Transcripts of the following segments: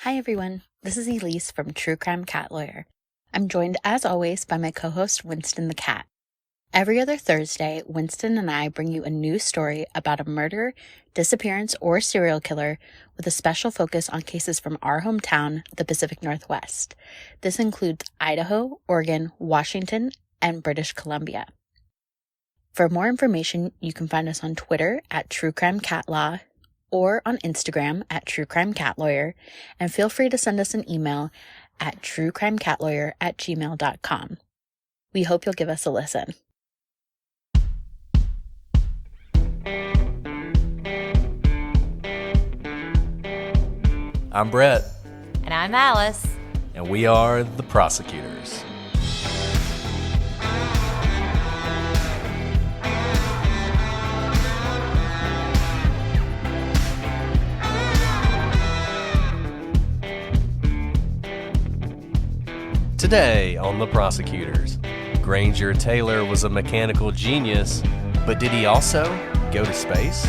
Hi everyone, this is Elise from True Crime Cat Lawyer. I'm joined as always by my co-host Winston the Cat. Every other Thursday, Winston and I bring you a new story about a murder, disappearance, or serial killer with a special focus on cases from our hometown, the Pacific Northwest. This includes Idaho, Oregon, Washington, and British Columbia. For more information, you can find us on Twitter at True Crime Cat Law or on Instagram at True Crime Cat Lawyer, and feel free to send us an email at truecrimecatlawyer@gmail.com. We hope you'll give us a listen. I'm Brett. And I'm Alice. And we are the prosecutors. Today on The Prosecutors, Granger Taylor was a mechanical genius, but did he also go to space?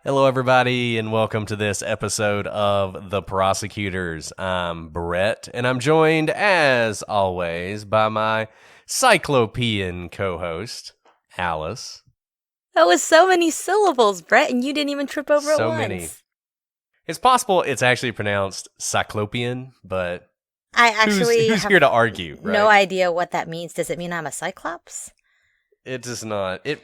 Hello, everybody, and welcome to this episode of The Prosecutors. I'm Brett, and I'm joined, as always, by my cyclopean co-host, Alice. That was so many syllables, Brett, and you didn't even trip over it once. So many. It's possible it's actually pronounced cyclopean, but I actually who's here to argue, right? No idea what that means. Does it mean I'm a cyclops? It does not. It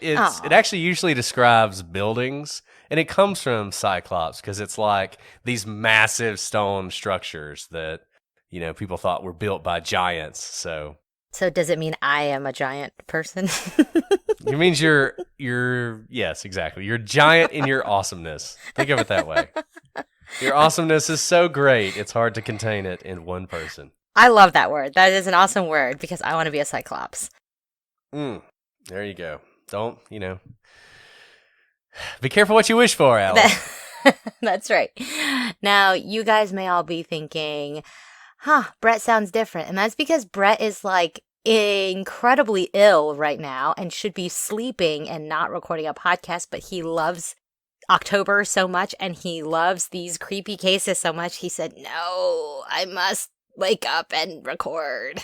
actually usually describes buildings, and it comes from Cyclops because it's like these massive stone structures that, you know, people thought were built by giants. So does it mean I am a giant person? It means yes, exactly. You're giant in your awesomeness. Think of it that way. Your awesomeness is so great, it's hard to contain it in one person. I love that word. That is an awesome word because I want to be a cyclops. There you go. Don't, be careful what you wish for, Alice. That's right. Now, you guys may all be thinking, Brett sounds different. And that's because Brett is like incredibly ill right now and should be sleeping and not recording a podcast, but he loves October so much and he loves these creepy cases so much. He said, no, I must wake up and record.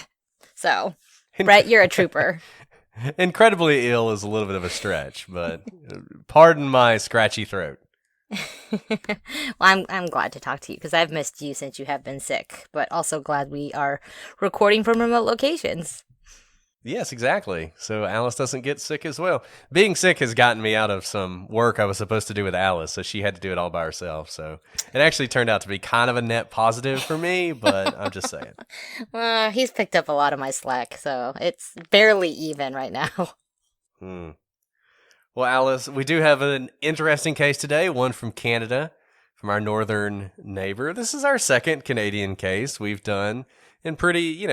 So, Brett, you're a trooper. Incredibly ill is a little bit of a stretch, but pardon my scratchy throat. Well, I'm glad to talk to you because I've missed you since you have been sick, but also glad we are recording from remote locations. Yes, exactly. So Alice doesn't get sick as well. Being sick has gotten me out of some work I was supposed to do with Alice, so she had to do it all by herself. So it actually turned out to be kind of a net positive for me, but I'm just saying. Well, he's picked up a lot of my slack, so it's barely even right now. Well, Alice, we do have an interesting case today, one from Canada, from our northern neighbor. This is our second Canadian case we've done in pretty,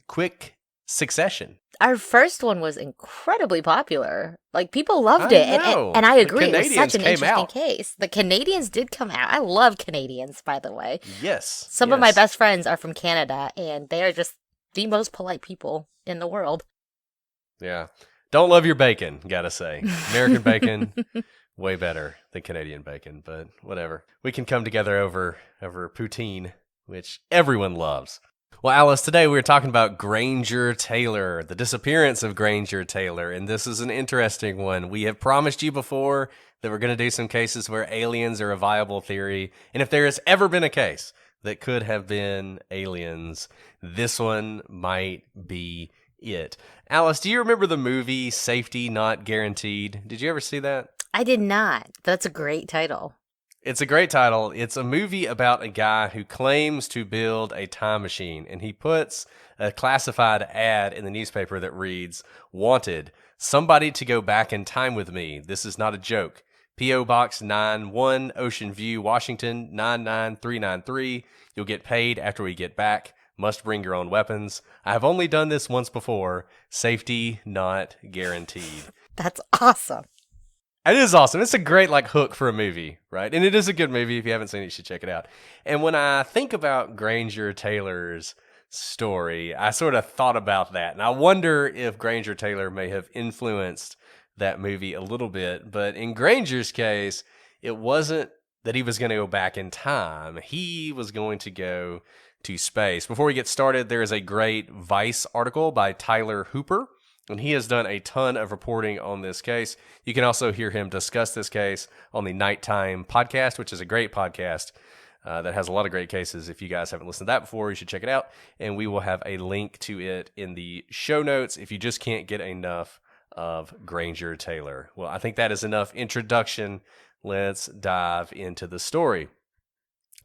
quick succession. Our first one was incredibly popular. Like, people loved it. And I agree. It was such an interesting case. The Canadians did come out. I love Canadians, by the way. Yes. Some of my best friends are from Canada, and they are just the most polite people in the world. Yeah. Don't love your bacon, gotta say. American bacon, way better than Canadian bacon, but whatever. We can come together over poutine, which everyone loves. Well, Alice, today we're talking about Granger Taylor, the disappearance of Granger Taylor, and this is an interesting one. We have promised you before that we're going to do some cases where aliens are a viable theory, and if there has ever been a case that could have been aliens, this one might be it. Alice, do you remember the movie Safety Not Guaranteed? Did you ever see that? I did not. That's a great title. It's a great title. It's a movie about a guy who claims to build a time machine, and he puts a classified ad in the newspaper that reads, "Wanted, somebody to go back in time with me. This is not a joke. P.O. Box 91, Ocean View, Washington, 99393. You'll get paid after we get back. Must bring your own weapons. I have only done this once before. Safety not guaranteed. That's awesome. It is awesome. It's a great hook for a movie, right? And it is a good movie. If you haven't seen it, you should check it out. And when I think about Granger Taylor's story, I sort of thought about that. And I wonder if Granger Taylor may have influenced that movie a little bit. But in Granger's case, it wasn't that he was going to go back in time. He was going to go to space. Before we get started, there is a great Vice article by Tyler Hooper, and he has done a ton of reporting on this case. You can also hear him discuss this case on the Nighttime podcast, which is a great podcast that has a lot of great cases. If you guys haven't listened to that before, you should check it out. And we will have a link to it in the show notes if you just can't get enough of Granger Taylor. Well, I think that is enough introduction. Let's dive into the story.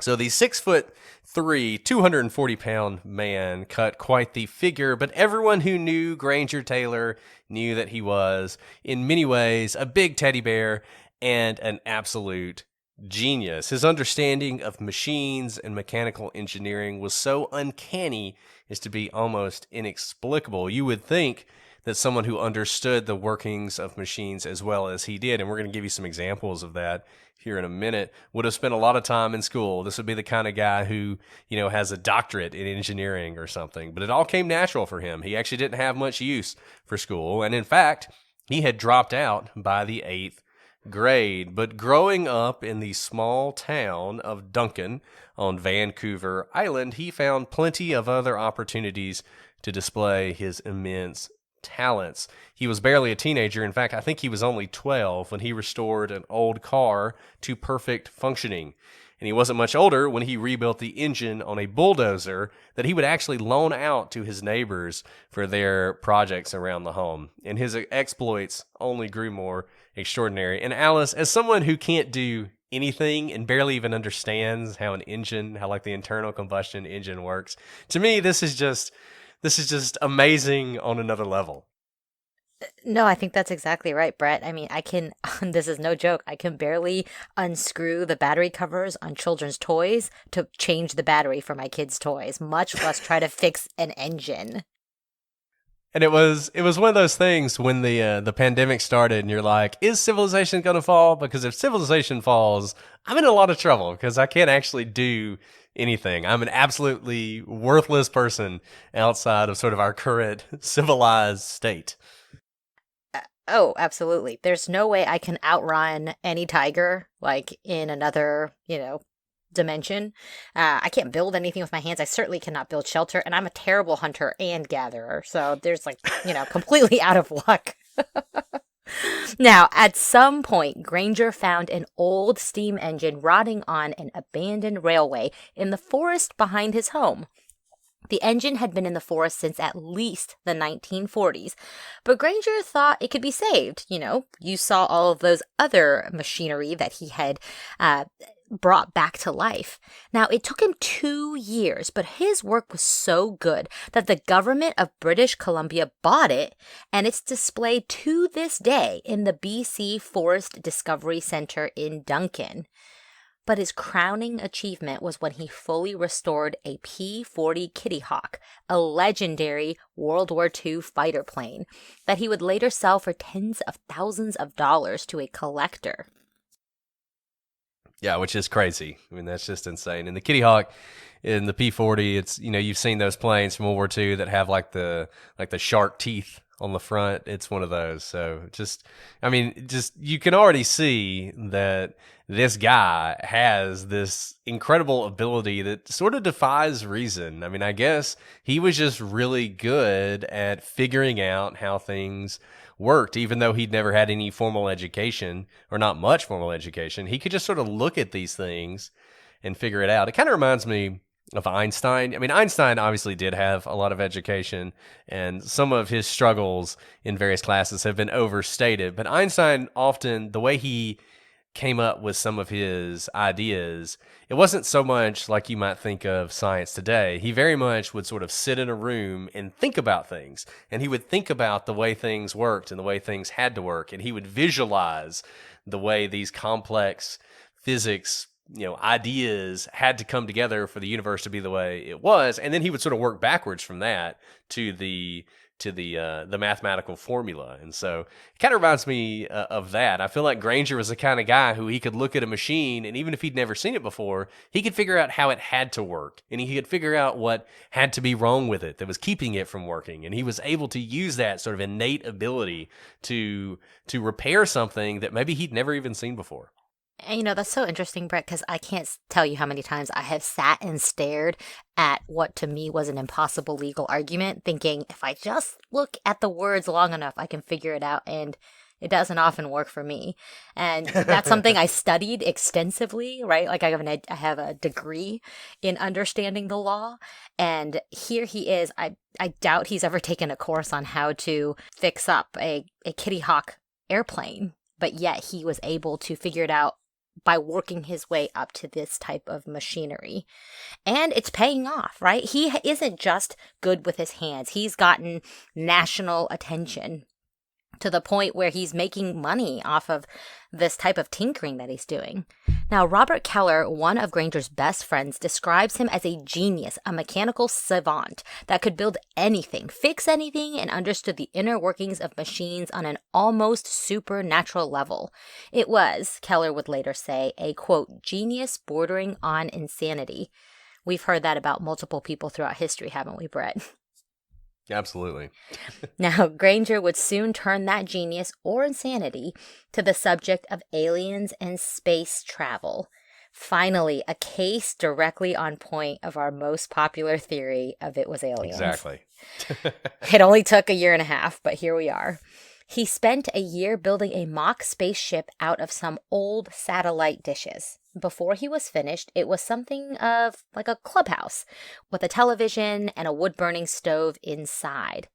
So the 6'3", 240-pound man cut quite the figure, but everyone who knew Granger Taylor knew that he was, in many ways, a big teddy bear and an absolute genius. His understanding of machines and mechanical engineering was so uncanny as to be almost inexplicable. You would think that someone who understood the workings of machines as well as he did, and we're going to give you some examples of that here in a minute, would have spent a lot of time in school. This would be the kind of guy who, has a doctorate in engineering or something, but it all came natural for him. He actually didn't have much use for school, and in fact, he had dropped out by the 8th grade. But growing up in the small town of Duncan on Vancouver Island, he found plenty of other opportunities to display his immense talents. He was barely a teenager. In fact, I think he was only 12 when he restored an old car to perfect functioning. And he wasn't much older when he rebuilt the engine on a bulldozer that he would actually loan out to his neighbors for their projects around the home. And his exploits only grew more extraordinary. And Alice, as someone who can't do anything and barely even understands how an engine, how the internal combustion engine works, to me, this is just amazing on another level. No, I think that's exactly right, Brett. I mean, this is no joke, I can barely unscrew the battery covers on children's toys to change the battery for my kids' toys, much less try to fix an engine. And it was one of those things when the pandemic started and you're like, is civilization going to fall? Because if civilization falls, I'm in a lot of trouble because I can't actually do anything. I'm an absolutely worthless person outside of sort of our current civilized state. Oh, absolutely. There's no way I can outrun any tiger, in another, dimension. I can't build anything with my hands. I certainly cannot build shelter, and I'm a terrible hunter and gatherer. So there's completely out of luck. Now, at some point, Granger found an old steam engine rotting on an abandoned railway in the forest behind his home. The engine had been in the forest since at least the 1940s, but Granger thought it could be saved. You saw all of those other machinery that he had brought back to life. Now, it took him 2 years, but his work was so good that the government of British Columbia bought it, and it's displayed to this day in the BC Forest Discovery Centre in Duncan. But his crowning achievement was when he fully restored a P-40 Kitty Hawk, a legendary World War II fighter plane that he would later sell for tens of thousands of dollars to a collector. Yeah, which is crazy. I mean, that's just insane. And the Kitty Hawk in the P-40, it's, you've seen those planes from World War II that have the shark teeth on the front. It's one of those. So you can already see that this guy has this incredible ability that sort of defies reason. I mean, I guess he was just really good at figuring out how things worked, even though he'd never had any formal education or not much formal education. He could just sort of look at these things and figure it out. It kind of reminds me of Einstein. I mean, Einstein obviously did have a lot of education, and some of his struggles in various classes have been overstated. But Einstein often, the way he came up with some of his ideas, it wasn't so much like you might think of science today. He very much would sort of sit in a room and think about things, and he would think about the way things worked and the way things had to work, and he would visualize the way these complex physics ideas had to come together for the universe to be the way it was, and then he would sort of work backwards from that to the mathematical formula. And so it kind of reminds me of that. I feel like Granger was the kind of guy who he could look at a machine, and even if he'd never seen it before, he could figure out how it had to work, and he could figure out what had to be wrong with it that was keeping it from working, and he was able to use that sort of innate ability to repair something that maybe he'd never even seen before. And that's so interesting, Brett, because I can't tell you how many times I have sat and stared at what to me was an impossible legal argument, thinking if I just look at the words long enough, I can figure it out. And it doesn't often work for me. And that's something I studied extensively, right? Like I have a degree in understanding the law. And here he is. I doubt he's ever taken a course on how to fix up a Kitty Hawk airplane, but yet he was able to figure it out by working his way up to this type of machinery. And it's paying off, right? He isn't just good with his hands. He's gotten national attention to the point where he's making money off of this type of tinkering that he's doing. Now, Robert Keller, one of Granger's best friends, describes him as a genius, a mechanical savant that could build anything, fix anything, and understood the inner workings of machines on an almost supernatural level. It was, Keller would later say, a, quote, genius bordering on insanity. We've heard that about multiple people throughout history, haven't we, Brett? Absolutely. Now, Granger would soon turn that genius or insanity to the subject of aliens and space travel. Finally, a case directly on point of our most popular theory of it was aliens. Exactly. It only took a year and a half, but here we are. He spent a year building a mock spaceship out of some old satellite dishes. Before he was finished, it was something of like a clubhouse with a television and a wood-burning stove inside.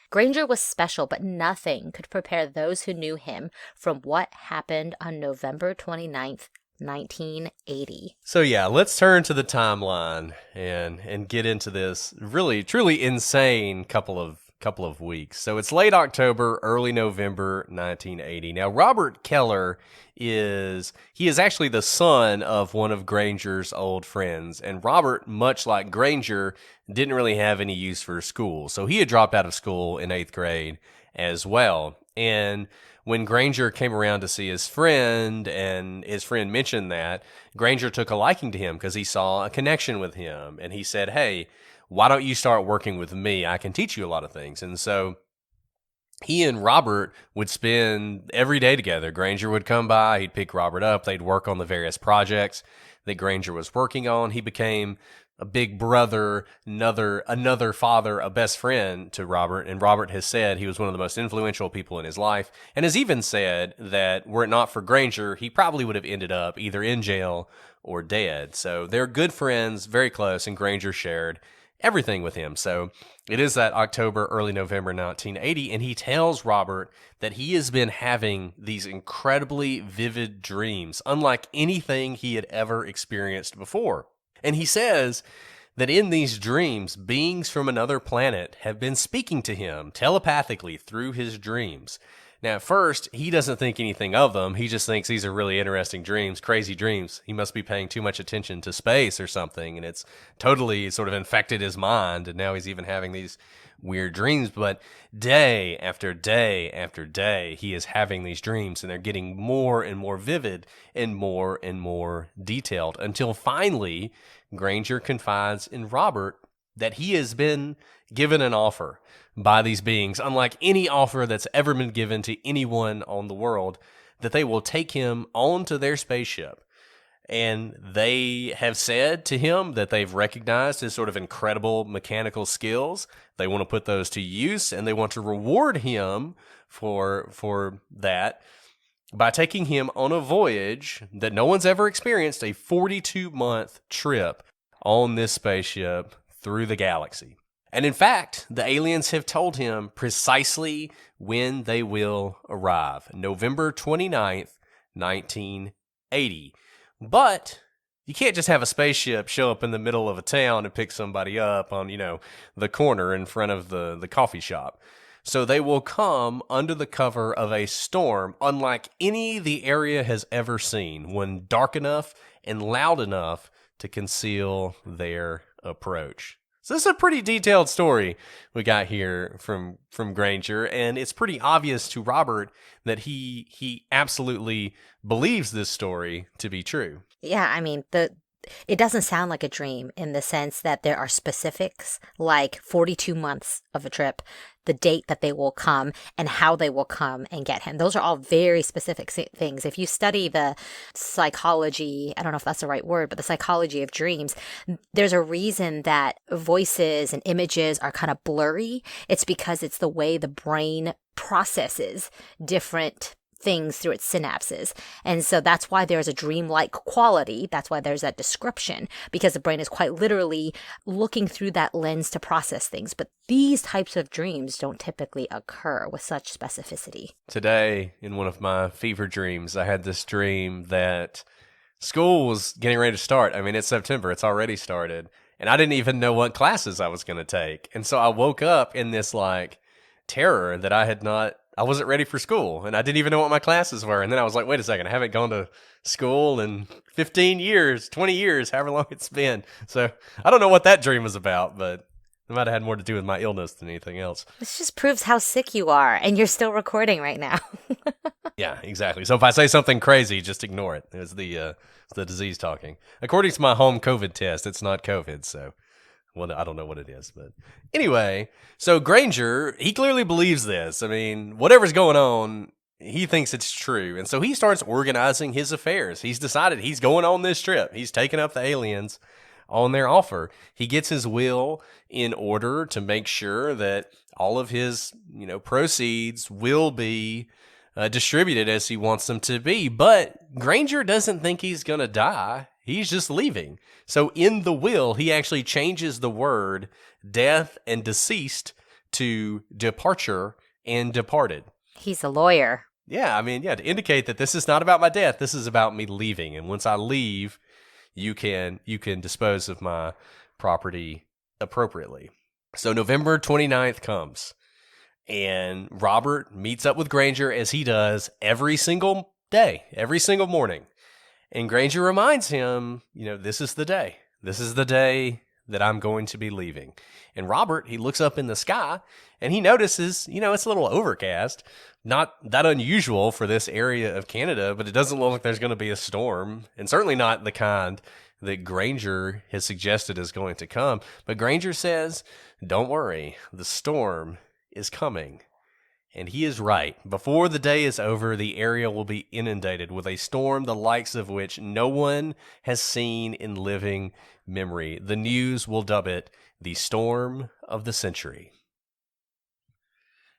Granger was special, but nothing could prepare those who knew him from what happened on November 29th, 1980. So yeah, let's turn to the timeline and get into this really, truly insane couple of weeks. So it's late October, early November 1980. Now, Robert Keller is actually the son of one of Granger's old friends. And Robert, much like Granger, didn't really have any use for school. So he had dropped out of school in 8th grade as well. And when Granger came around to see his friend and his friend mentioned that, Granger took a liking to him because he saw a connection with him. And he said, hey, why don't you start working with me? I can teach you a lot of things. And so he and Robert would spend every day together. Granger would come by, he'd pick Robert up, they'd work on the various projects that Granger was working on. He became a big brother, another father, a best friend to Robert. And Robert has said he was one of the most influential people in his life, and has even said that were it not for Granger, he probably would have ended up either in jail or dead. So they're good friends, very close, and Granger shared everything with him. So it is that October, early November 1980, and he tells Robert that he has been having these incredibly vivid dreams, unlike anything he had ever experienced before. And he says that in these dreams, beings from another planet have been speaking to him telepathically through his dreams. Now, at first, he doesn't think anything of them. He just thinks these are really interesting dreams, crazy dreams. He must be paying too much attention to space or something, and it's totally sort of infected his mind, and now he's even having these weird dreams. But day after day after day, he is having these dreams, and they're getting more and more vivid and more detailed, until finally Granger confides in Robert that he has been given an offer by these beings, unlike any offer that's ever been given to anyone on the world, that they will take him onto their spaceship. And they have said to him that they've recognized his sort of incredible mechanical skills. They want to put those to use, and they want to reward him for that by taking him on a voyage that no one's ever experienced, a 42-month trip on this spaceship through the galaxy. And in fact, the aliens have told him precisely when they will arrive. November 29th, 1980. But you can't just have a spaceship show up in the middle of a town and pick somebody up on, the corner in front of the coffee shop. So they will come under the cover of a storm unlike any the area has ever seen, one dark enough and loud enough to conceal their approach. So this is a pretty detailed story we got here from Granger, and it's pretty obvious to Robert that he absolutely believes this story to be true. Yeah, I mean, it doesn't sound like a dream in the sense that there are specifics like 42 months of a trip, the date that they will come, and how they will come and get him. Those are all very specific things. If you study the psychology, I don't know if that's the right word, but the psychology of dreams, there's a reason that voices and images are kind of blurry. It's because it's the way the brain processes different things through its synapses. And so that's why there's a dreamlike quality. That's why there's that description, because the brain is quite literally looking through that lens to process things. But these types of dreams don't typically occur with such specificity. Today, in one of my fever dreams, I had this dream that school was getting ready to start. I mean, it's September. It's already started. And I didn't even know what classes I was going to take. And so I woke up in this like terror that I wasn't ready for school, and I didn't even know what my classes were. And then I was like, wait a second, I haven't gone to school in 15 years, 20 years, however long it's been. So I don't know what that dream was about, but it might have had more to do with my illness than anything else. This just proves how sick you are, and you're still recording right now. Yeah, exactly. So if I say something crazy, just ignore it. It's the disease talking. According to my home COVID test, it's not COVID, so... Well, I don't know what it is, but anyway, so Granger, he clearly believes this. I mean, whatever's going on, he thinks it's true. And so he starts organizing his affairs. He's decided he's going on this trip. He's taking up the aliens on their offer. He gets his will in order to make sure that all of his, proceeds will be distributed as he wants them to be. But Granger doesn't think he's going to die. He's just leaving. So in the will, he actually changes the word death and deceased to departure and departed. He's a lawyer. Yeah, to indicate that this is not about my death. This is about me leaving. And once I leave, you can dispose of my property appropriately. So November 29th comes, and Robert meets up with Granger as he does every single day, every single morning. And Granger reminds him, this is the day. This is the day that I'm going to be leaving. And Robert, he looks up in the sky and he notices, it's a little overcast. Not that unusual for this area of Canada, but it doesn't look like there's going to be a storm. And certainly not the kind that Granger has suggested is going to come. But Granger says, don't worry, the storm is coming. And he is right. Before the day is over, the area will be inundated with a storm the likes of which no one has seen in living memory. The news will dub it the storm of the century.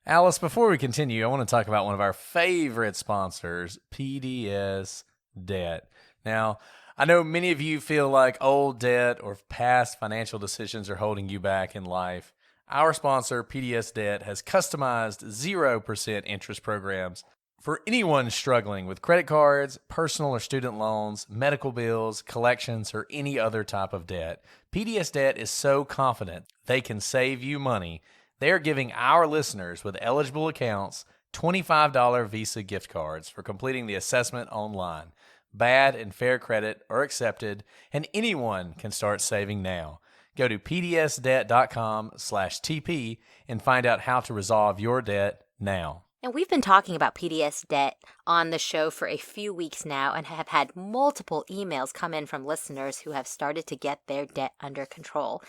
Alice, before we continue, I want to talk about one of our favorite sponsors, PDS Debt. Now, I know many of you feel like old debt or past financial decisions are holding you back in life. Our sponsor, PDS Debt, has customized 0% interest programs for anyone struggling with credit cards, personal or student loans, medical bills, collections, or any other type of debt. PDS Debt is so confident they can save you money. They are giving our listeners with eligible accounts $25 Visa gift cards for completing the assessment online. Bad and fair credit are accepted, and anyone can start saving now. Go to pdsdebt.com/TP and find out how to resolve your debt now. And we've been talking about PDS Debt on the show for a few weeks now and have had multiple emails come in from listeners who have started to get their debt under control.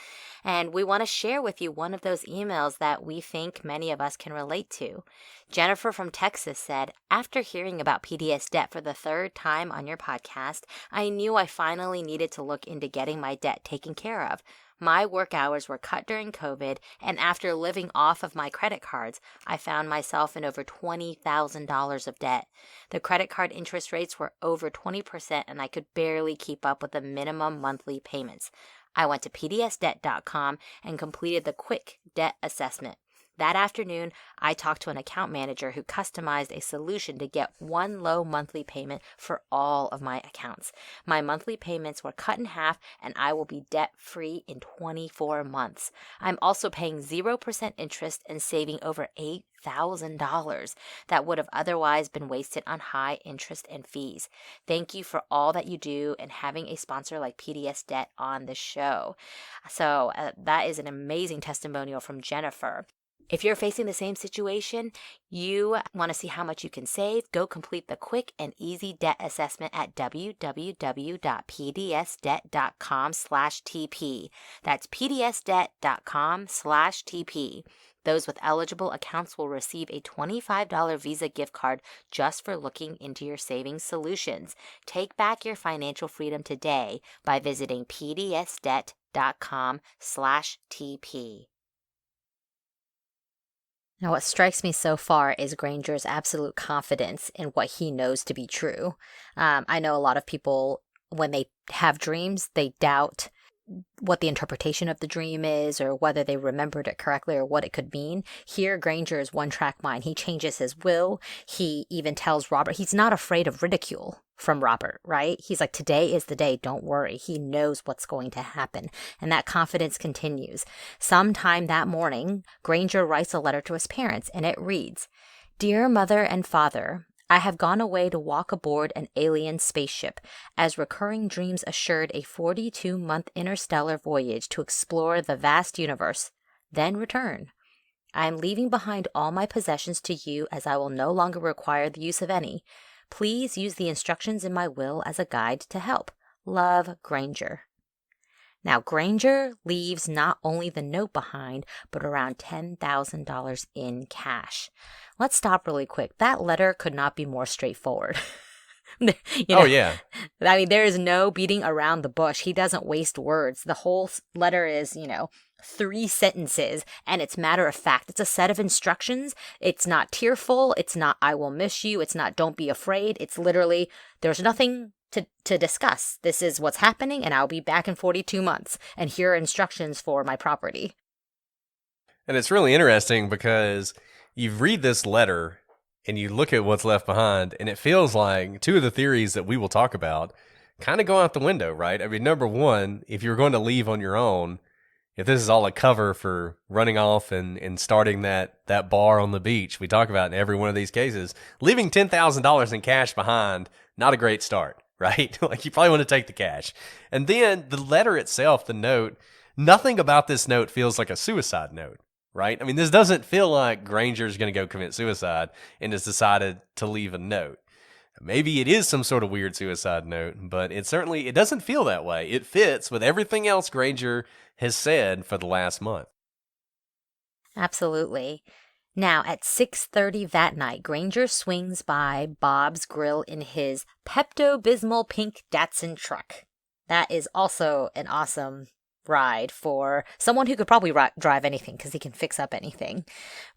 And we want to share with you one of those emails that we think many of us can relate to. Jennifer from Texas said, after hearing about PDS Debt for the third time on your podcast, I knew I finally needed to look into getting my debt taken care of. My work hours were cut during COVID, and after living off of my credit cards, I found myself in over $20,000 of debt. The credit card interest rates were over 20%, and I could barely keep up with the minimum monthly payments. I went to pdsdebt.com and completed the quick debt assessment. That afternoon, I talked to an account manager who customized a solution to get one low monthly payment for all of my accounts. My monthly payments were cut in half, and I will be debt-free in 24 months. I'm also paying 0% interest and saving over $8,000 that would have otherwise been wasted on high interest and fees. Thank you for all that you do and having a sponsor like PDS Debt on the show. So that is an amazing testimonial from Jennifer. If you're facing the same situation, you want to see how much you can save, go complete the quick and easy debt assessment at www.pdsdebt.com/TP. That's pdsdebt.com/TP. Those with eligible accounts will receive a $25 Visa gift card just for looking into your savings solutions. Take back your financial freedom today by visiting pdsdebt.com/TP. Now, what strikes me so far is Granger's absolute confidence in what he knows to be true. I know a lot of people, when they have dreams, they doubt what the interpretation of the dream is or whether they remembered it correctly or what it could mean. Here, Granger is one-track mind. He changes his will. He even tells Robert he's not afraid of ridicule from Robert, right? He's like, today is the day. Don't worry. He knows what's going to happen. And that confidence continues. Sometime that morning, Granger writes a letter to his parents, and it reads, "Dear Mother and Father, I have gone away to walk aboard an alien spaceship, as recurring dreams assured a 42-month interstellar voyage to explore the vast universe, then return. I am leaving behind all my possessions to you, as I will no longer require the use of any. Please use the instructions in my will as a guide to help. Love, Granger." Now, Granger leaves not only the note behind, but around $10,000 in cash. Let's stop really quick. That letter could not be more straightforward. Oh, yeah. I mean, there is no beating around the bush. He doesn't waste words. The whole letter is, 3 sentences, and it's matter of fact. It's a set of instructions. It's not tearful. It's not, "I will miss you." It's not, "Don't be afraid." It's literally, there's nothing to discuss. This is what's happening, and I'll be back in 42 months. And here are instructions for my property. And it's really interesting because you read this letter and you look at what's left behind, and it feels like 2 of the theories that we will talk about kind of go out the window, right? I mean, number one, if you're going to leave on your own, if this is all a cover for running off and starting that bar on the beach we talk about in every one of these cases, leaving $10,000 in cash behind, not a great start, right? Like, you probably want to take the cash. And then the letter itself, the note, nothing about this note feels like a suicide note, right? I mean, this doesn't feel like Granger's going to go commit suicide and has decided to leave a note. Maybe it is some sort of weird suicide note, but it doesn't feel that way. It fits with everything else Granger has said for the last month. Absolutely. Now, at 6:30 that night, Granger swings by Bob's Grill in his Pepto-Bismol pink Datsun truck. That is also an awesome ride for someone who could probably drive anything because he can fix up anything.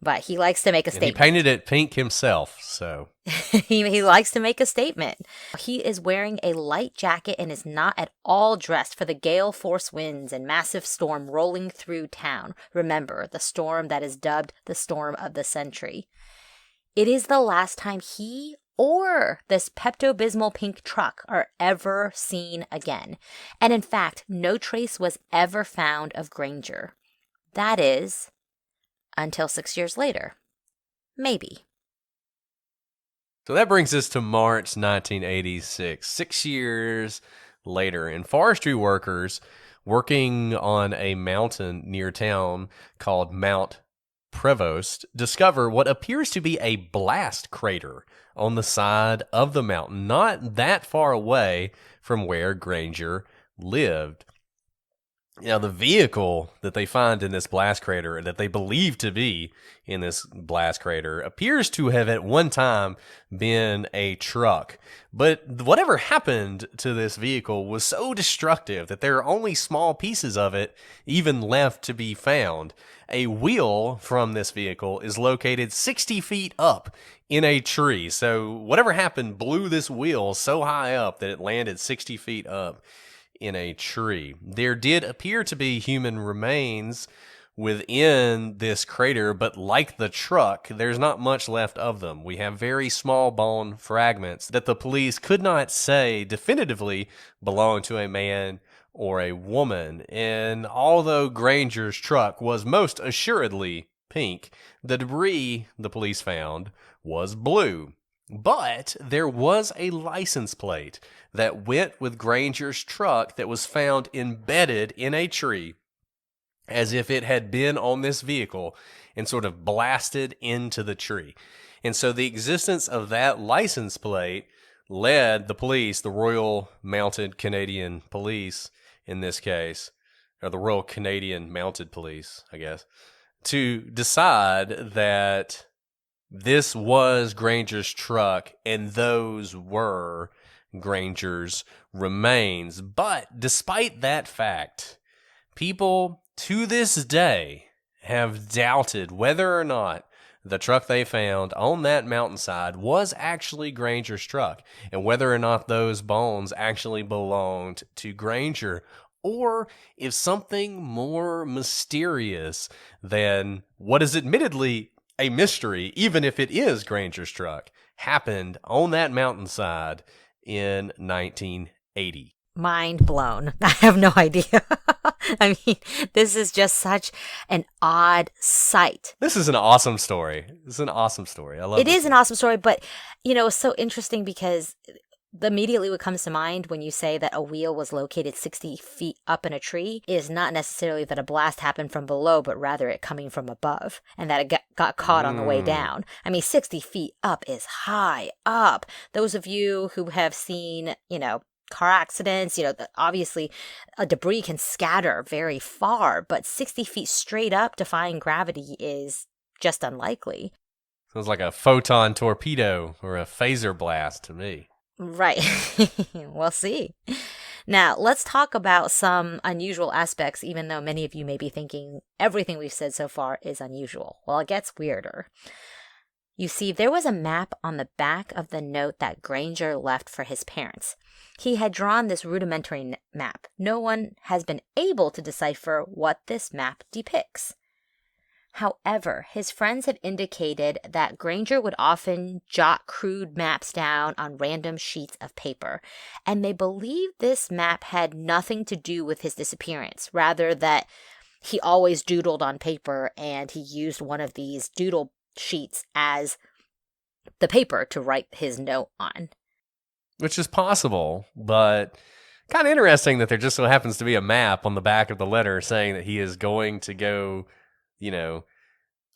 But he likes to make a statement. He painted it pink himself, so. he likes to make a statement. He is wearing a light jacket and is not at all dressed for the gale force winds and massive storm rolling through town. Remember, the storm that is dubbed the storm of the century. It is the last time he or this Pepto-Bismol pink truck are ever seen again. And in fact, no trace was ever found of Granger. That is, until 6 years later. Maybe. So that brings us to March 1986, 6 years later, and forestry workers working on a mountain near town called Mount Prevost discover what appears to be a blast crater on the side of the mountain, not that far away from where Granger lived. Now, the vehicle that they find in this blast crater, that they believe to be in this blast crater, appears to have at one time been a truck. But whatever happened to this vehicle was so destructive that there are only small pieces of it even left to be found. A wheel from this vehicle is located 60 feet up in a tree. So whatever happened blew this wheel so high up that it landed 60 feet up in a tree. There did appear to be human remains within this crater, but like the truck, there's not much left of them. We have very small bone fragments that the police could not say definitively belong to a man or a woman. And although Granger's truck was most assuredly pink, the debris the police found was blue. But there was a license plate that went with Granger's truck that was found embedded in a tree, as if it had been on this vehicle and sort of blasted into the tree. And so the existence of that license plate led the police, the Royal Mounted Canadian Police in this case, or the Royal Canadian Mounted Police, I guess, to decide that this was Granger's truck and those were Granger's remains. But despite that fact, people to this day have doubted whether or not the truck they found on that mountainside was actually Granger's truck, and whether or not those bones actually belonged to Granger, or if something more mysterious than what is admittedly a mystery, even if it is Granger's truck, happened on that mountainside in 1980. Mind blown. I have no idea. I mean, this is just such an odd sight. This is an awesome story. This is an awesome story. I love it. It is an awesome story, but, it's so interesting because immediately what comes to mind when you say that a wheel was located 60 feet up in a tree is not necessarily that a blast happened from below, but rather it coming from above and that it got caught on the way down. I mean, 60 feet up is high up. Those of you who have seen, car accidents, obviously a debris can scatter very far, but 60 feet straight up defying gravity is just unlikely. Sounds like a photon torpedo or a phaser blast to me. Right. We'll see. Now, let's talk about some unusual aspects, even though many of you may be thinking everything we've said so far is unusual. Well, it gets weirder. You see, there was a map on the back of the note that Granger left for his parents. He had drawn this rudimentary map. No one has been able to decipher what this map depicts. However, his friends have indicated that Granger would often jot crude maps down on random sheets of paper, and they believe this map had nothing to do with his disappearance, rather that he always doodled on paper and he used one of these doodle sheets as the paper to write his note on. Which is possible, but kind of interesting that there just so happens to be a map on the back of the letter saying that he is going to go,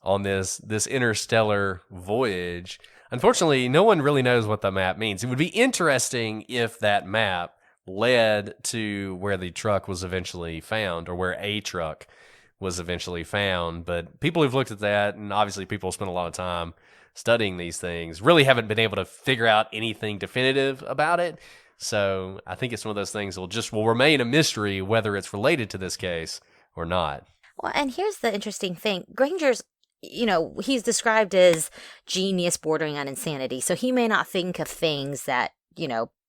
on this interstellar voyage. Unfortunately, no one really knows what the map means. It would be interesting if that map led to where the truck was eventually found, or where a truck was eventually found. But people who've looked at that, and obviously people who spend a lot of time studying these things, really haven't been able to figure out anything definitive about it. So I think it's one of those things that will remain a mystery whether it's related to this case or not. Well, and here's the interesting thing. Granger's, he's described as genius bordering on insanity. So he may not think of things that,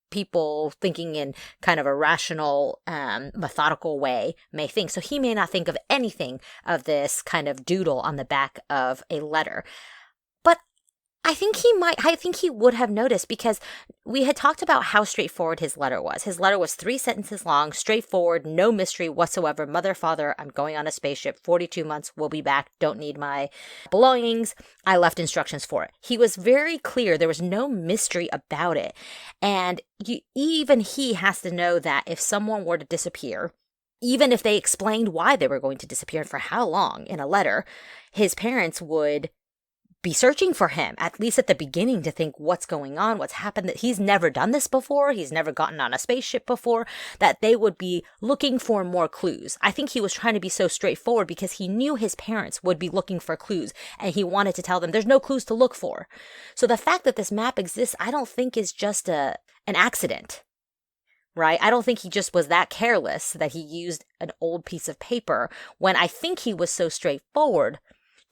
people thinking in kind of a rational, methodical way may think. So he may not think of anything of this kind of doodle on the back of a letter. But I think he would have noticed, because we had talked about how straightforward his letter was. His letter was 3 sentences long, straightforward, no mystery whatsoever. Mother, father, I'm going on a spaceship, 42 months, we'll be back, don't need my belongings. I left instructions for it. He was very clear. There was no mystery about it. And even he has to know that if someone were to disappear, even if they explained why they were going to disappear and for how long in a letter, his parents would be searching for him, at least at the beginning, to think what's going on, what's happened, that he's never done this before, he's never gotten on a spaceship before, that they would be looking for more clues. I think he was trying to be so straightforward because he knew his parents would be looking for clues, and he wanted to tell them there's no clues to look for. So the fact that this map exists, I don't think is just an accident, right? I don't think he just was that careless that he used an old piece of paper, when I think he was so straightforward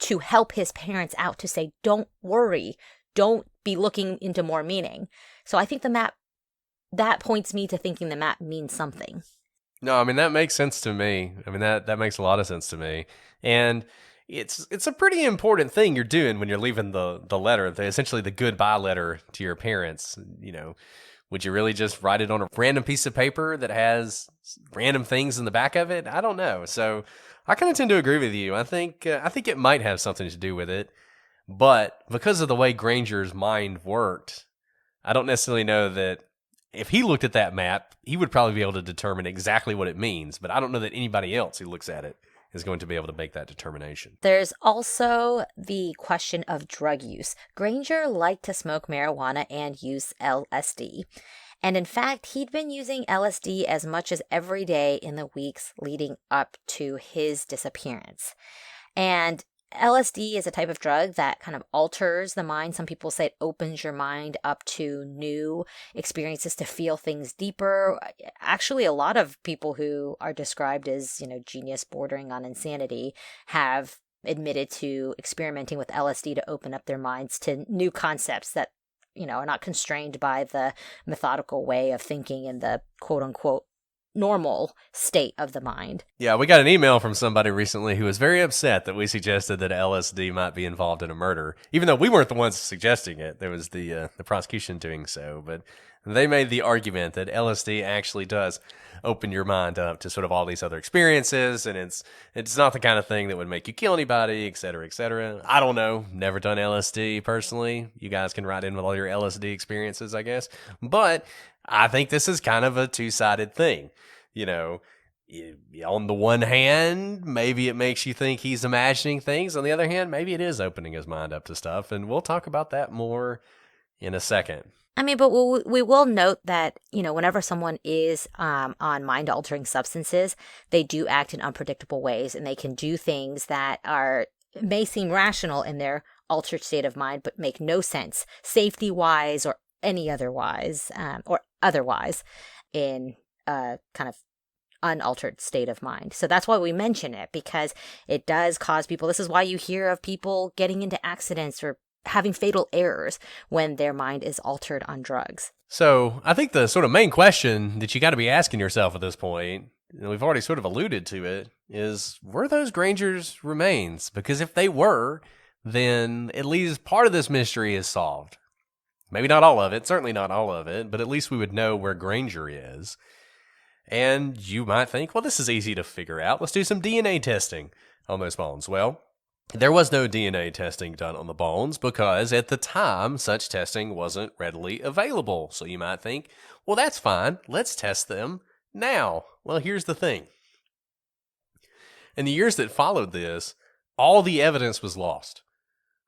to help his parents out, to say, don't worry, don't be looking into more meaning. So I think the map, that points me to thinking the map means something. No, I mean that makes sense to me. I mean that makes a lot of sense to me. And it's a pretty important thing you're doing when you're leaving the letter, essentially the goodbye letter to your parents. You know, would you really just write it on a random piece of paper that has random things in the back of it? I don't know. So I kind of tend to agree with you. I think it might have something to do with it, but because of the way Granger's mind worked, I don't necessarily know that if he looked at that map, he would probably be able to determine exactly what it means. But I don't know that anybody else who looks at it is going to be able to make that determination. There's also the question of drug use. Granger liked to smoke marijuana and use LSD. And in fact, he'd been using LSD as much as every day in the weeks leading up to his disappearance. And LSD is a type of drug that kind of alters the mind. Some people say it opens your mind up to new experiences, to feel things deeper. Actually, a lot of people who are described as, genius bordering on insanity have admitted to experimenting with LSD to open up their minds to new concepts that, are not constrained by the methodical way of thinking in the quote unquote normal state of the mind. Yeah, we got an email from somebody recently who was very upset that we suggested that LSD might be involved in a murder, even though we weren't the ones suggesting it. There was the prosecution doing so, but they made the argument that LSD actually does open your mind up to sort of all these other experiences, and it's not the kind of thing that would make you kill anybody, et cetera, et cetera. I don't know. Never done LSD personally. You guys can write in with all your LSD experiences, I guess. But I think this is kind of a two-sided thing. On the one hand, maybe it makes you think he's imagining things. On the other hand, maybe it is opening his mind up to stuff. And we'll talk about that more in a second. I mean, but we will note that, whenever someone is on mind-altering substances, they do act in unpredictable ways, and they can do things that may seem rational in their altered state of mind, but make no sense, safety-wise or any otherwise, or otherwise, in a kind of unaltered state of mind. So that's why we mention it, because it does cause people. This is why you hear of people getting into accidents or having fatal errors when their mind is altered on drugs. So I think the sort of main question that you got to be asking yourself at this point, and we've already sort of alluded to it, is were those Granger's remains? Because if they were, then at least part of this mystery is solved. Maybe not all of it, certainly not all of it, but at least we would know where Granger is. And you might think, well, this is easy to figure out. Let's do some DNA testing on those bones. Well, there was no DNA testing done on the bones because at the time, such testing wasn't readily available. So you might think, well, that's fine. Let's test them now. Well, here's the thing. In the years that followed this, all the evidence was lost.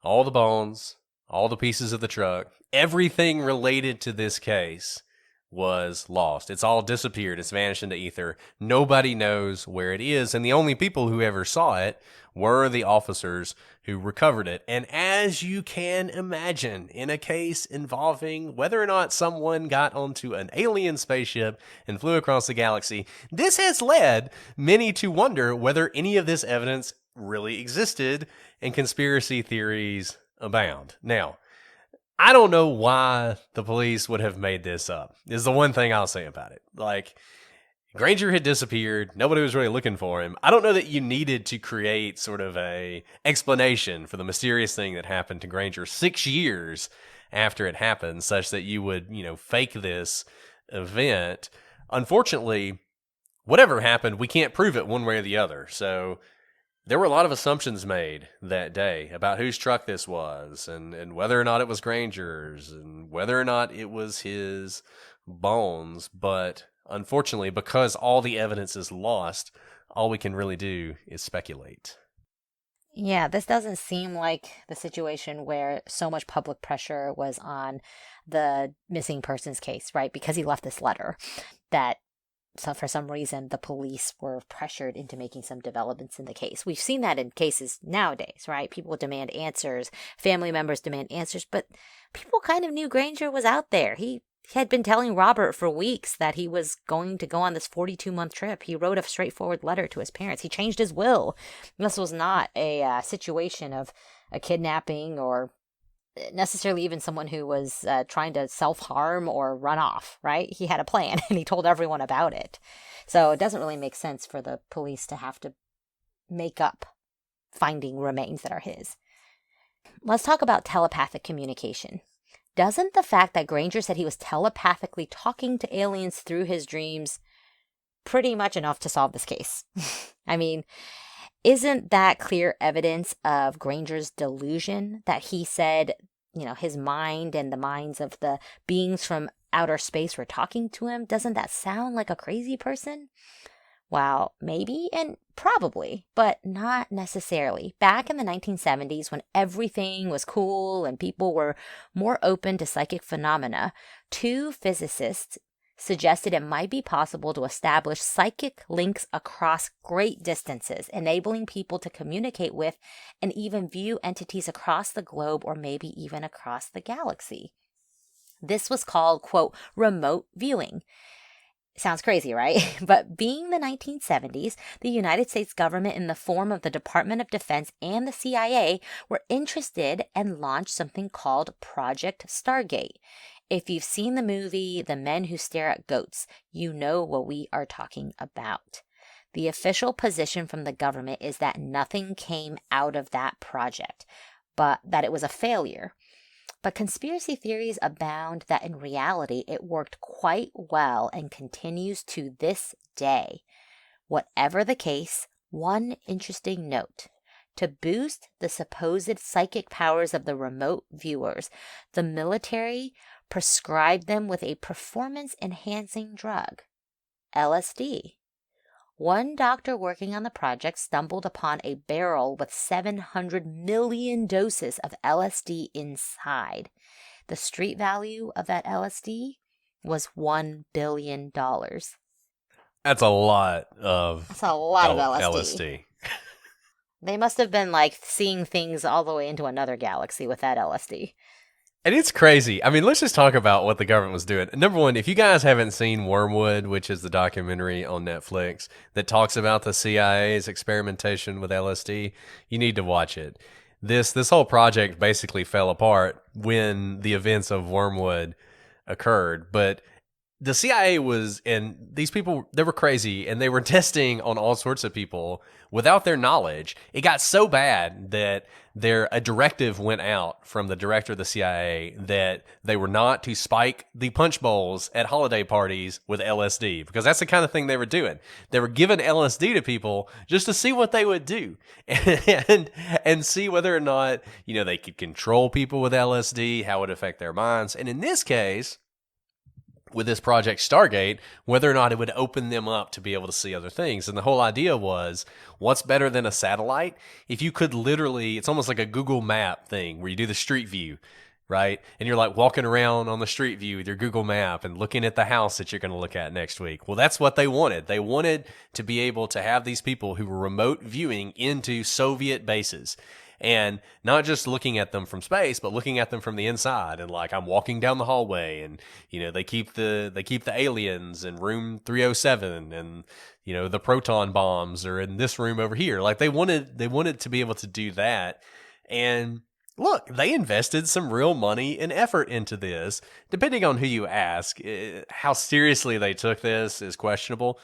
All the bones, all the pieces of the truck, everything related to this case was lost. It's all disappeared. It's vanished into ether. Nobody knows where it is. And the only people who ever saw it were the officers who recovered it. And as you can imagine, in a case involving whether or not someone got onto an alien spaceship and flew across the galaxy, this has led many to wonder whether any of this evidence really existed, and conspiracy theories abound. Now, I don't know why the police would have made this up, is the one thing I'll say about it. Like, Granger had disappeared. Nobody was really looking for him. I don't know that you needed to create sort of a explanation for the mysterious thing that happened to Granger 6 years after it happened, such that you would, fake this event. Unfortunately, whatever happened, we can't prove it one way or the other. So there were a lot of assumptions made that day about whose truck this was and whether or not it was Granger's and whether or not it was his bones. But unfortunately, because all the evidence is lost, all we can really do is speculate. Yeah, this doesn't seem like the situation where so much public pressure was on the missing persons case, right? Because he left this letter that so for some reason, the police were pressured into making some developments in the case. We've seen that in cases nowadays, right? People demand answers, family members demand answers, but people kind of knew Granger was out there. He had been telling Robert for weeks that he was going to go on this 42-month trip. He wrote a straightforward letter to his parents. He changed his will. This was not a situation of a kidnapping or necessarily even someone who was trying to self-harm or run off, right? He had a plan and he told everyone about it. So it doesn't really make sense for the police to have to make up finding remains that are his. Let's talk about telepathic communication. Doesn't the fact that Granger said he was telepathically talking to aliens through his dreams pretty much enough to solve this case? I mean, isn't that clear evidence of Granger's delusion that he said, his mind and the minds of the beings from outer space were talking to him? Doesn't that sound like a crazy person? Well, maybe and probably, but not necessarily. Back in the 1970s, when everything was cool and people were more open to psychic phenomena, two physicists suggested it might be possible to establish psychic links across great distances, enabling people to communicate with and even view entities across the globe or maybe even across the galaxy. This was called, quote, remote viewing. Sounds crazy, right? But being the 1970s, the United States government in the form of the Department of Defense and the CIA were interested and launched something called Project Stargate. If you've seen the movie The Men Who Stare at Goats, you know what we are talking about. The official position from the government is that nothing came out of that project, but that it was a failure. But conspiracy theories abound that in reality it worked quite well and continues to this day. Whatever the case, one interesting note. To boost the supposed psychic powers of the remote viewers, the military prescribed them with a performance-enhancing drug, LSD. One doctor working on the project stumbled upon a barrel with 700 million doses of LSD inside. The street value of that LSD was $1 billion. That's a lot of LSD. They must have been like seeing things all the way into another galaxy with that LSD. And it's crazy. I mean, let's just talk about what the government was doing. Number one, if you guys haven't seen Wormwood, which is the documentary on Netflix that talks about the CIA's experimentation with LSD, you need to watch it. This whole project basically fell apart when the events of Wormwood occurred. But the CIA and these people, they were crazy, and they were testing on all sorts of people without their knowledge. It got so bad that a directive went out from the director of the CIA that they were not to spike the punch bowls at holiday parties with LSD, because that's the kind of thing they were doing. They were giving LSD to people just to see what they would do and see whether or not, they could control people with LSD, how it would affect their minds. And in this case, with this Project Stargate, whether or not it would open them up to be able to see other things. And the whole idea was, what's better than a satellite? If you could literally, it's almost like a Google map thing where you do the street view, right? And you're like walking around on the street view with your Google map and looking at the house that you're going to look at next week. Well, that's what they wanted. They wanted to be able to have these people who were remote viewing into Soviet bases. And not just looking at them from space, but looking at them from the inside. And like, I'm walking down the hallway, and they keep the aliens in room 307, and the proton bombs are in this room over here. Like they wanted to be able to do that. And look, they invested some real money and effort into this. Depending on who you ask, how seriously they took this is questionable.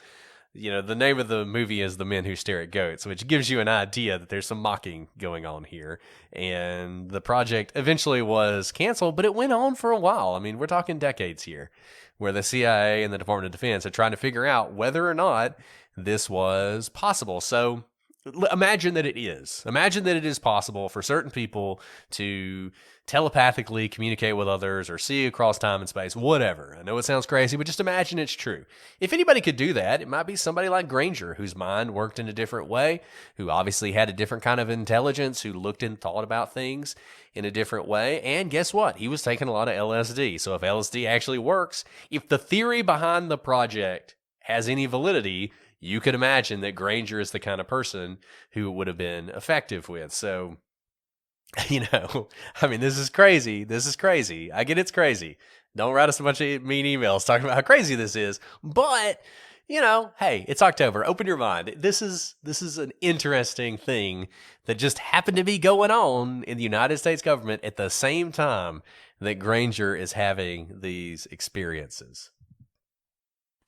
The name of the movie is The Men Who Stare at Goats, which gives you an idea that there's some mocking going on here. And the project eventually was canceled, but it went on for a while. I mean, we're talking decades here, where the CIA and the Department of Defense are trying to figure out whether or not this was possible. So imagine that it is. Imagine that it is possible for certain people to telepathically communicate with others or see across time and space, whatever. I know it sounds crazy, but just imagine it's true. If anybody could do that, it might be somebody like Granger, whose mind worked in a different way, who obviously had a different kind of intelligence, who looked and thought about things in a different way. And guess what? He was taking a lot of LSD. So if LSD actually works, if the theory behind the project has any validity, you could imagine that Granger is the kind of person who it would have been effective with. So, I mean, this is crazy. I get it's crazy. Don't write us a bunch of mean emails talking about how crazy this is. But, hey, it's October. Open your mind. This is an interesting thing that just happened to be going on in the United States government at the same time that Granger is having these experiences.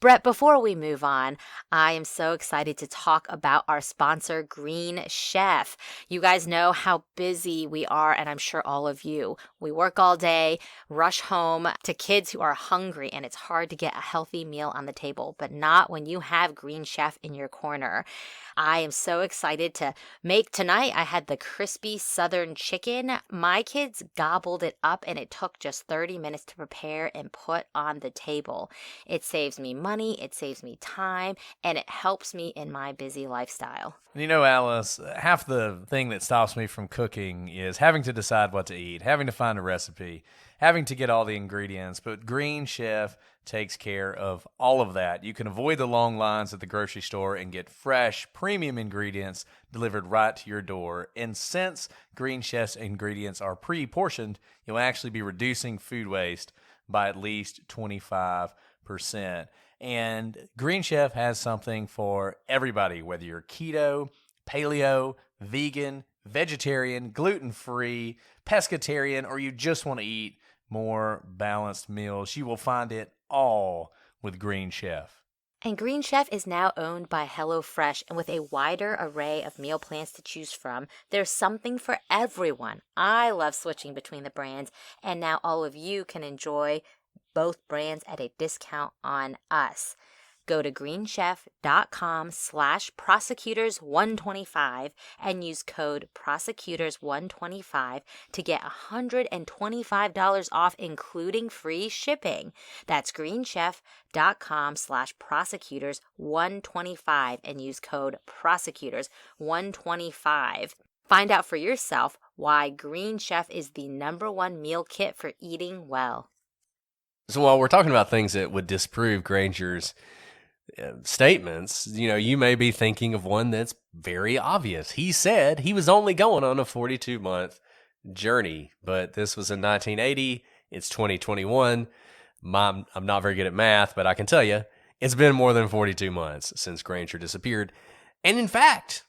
Brett, before we move on, I am so excited to talk about our sponsor, Green Chef. You guys know how busy we are, and I'm sure all of you. We work all day, rush home to kids who are hungry, and it's hard to get a healthy meal on the table, but not when you have Green Chef in your corner. I am so excited to make tonight. I had the crispy southern chicken. My kids gobbled it up, and it took just 30 minutes to prepare and put on the table. It saves me money, it saves me time, and it helps me in my busy lifestyle. Alice, half the thing that stops me from cooking is having to decide what to eat, having to find a recipe, having to get all the ingredients. But Green Chef takes care of all of that. You can avoid the long lines at the grocery store and get fresh, premium ingredients delivered right to your door. And since Green Chef's ingredients are pre-portioned, you'll actually be reducing food waste by at least 25%. And Green Chef has something for everybody, whether you're keto, paleo, vegan, vegetarian, gluten-free, pescatarian, or you just want to eat more balanced meals. You will find it all with Green Chef. And Green Chef is now owned by HelloFresh, and with a wider array of meal plans to choose from, there's something for everyone. I love switching between the brands, and now all of you can enjoy both brands at a discount on us. Go to greenchef.com/prosecutors125 and use code prosecutors125 to get $125 off, including free shipping. That's greenchef.com/prosecutors125 and use code prosecutors125. Find out for yourself why Green Chef is the #1 meal kit for eating well. So while we're talking about things that would disprove Granger's statements, you may be thinking of one that's very obvious. He said he was only going on a 42-month journey, but this was in 1980. It's 2021. I'm not very good at math, but I can tell you it's been more than 42 months since Granger disappeared. And in fact,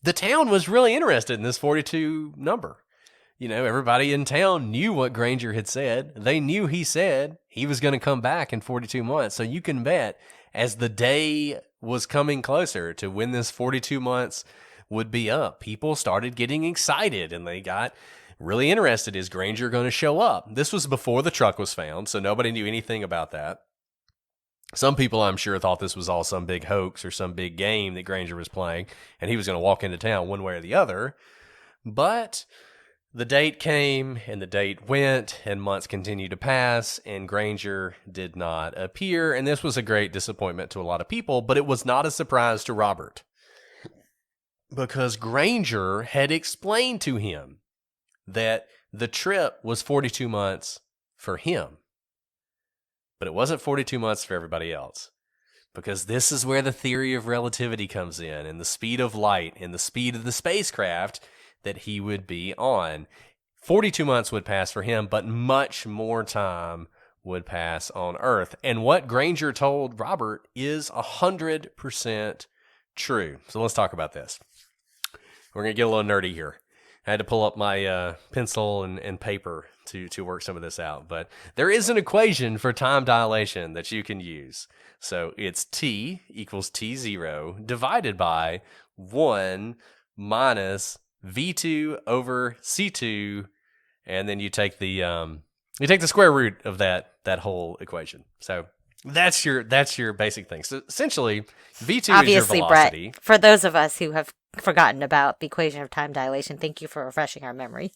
the town was really interested in this 42 number. Everybody in town knew what Granger had said. They knew he said he was going to come back in 42 months. So you can bet as the day was coming closer to when this 42 months would be up, people started getting excited and they got really interested. Is Granger going to show up? This was before the truck was found, so nobody knew anything about that. Some people, I'm sure, thought this was all some big hoax or some big game that Granger was playing and he was going to walk into town one way or the other. But the date came and the date went and months continued to pass and Granger did not appear. And this was a great disappointment to a lot of people, but it was not a surprise to Robert because Granger had explained to him that the trip was 42 months for him, but it wasn't 42 months for everybody else. Because this is where the theory of relativity comes in and the speed of light and the speed of the spacecraft that he would be on. 42 months would pass for him, but much more time would pass on Earth. And what Granger told Robert is 100% true. So let's talk about this. We're going to get a little nerdy here. I had to pull up my pencil and paper to work some of this out. But there is an equation for time dilation that you can use. So it's T equals T0 divided by 1 minus V2 over C2, and then you take the square root of that whole equation. So that's your basic thing. So essentially, V2 Obviously, is your velocity. Brett, for those of us who have forgotten about the equation of time dilation, thank you for refreshing our memory.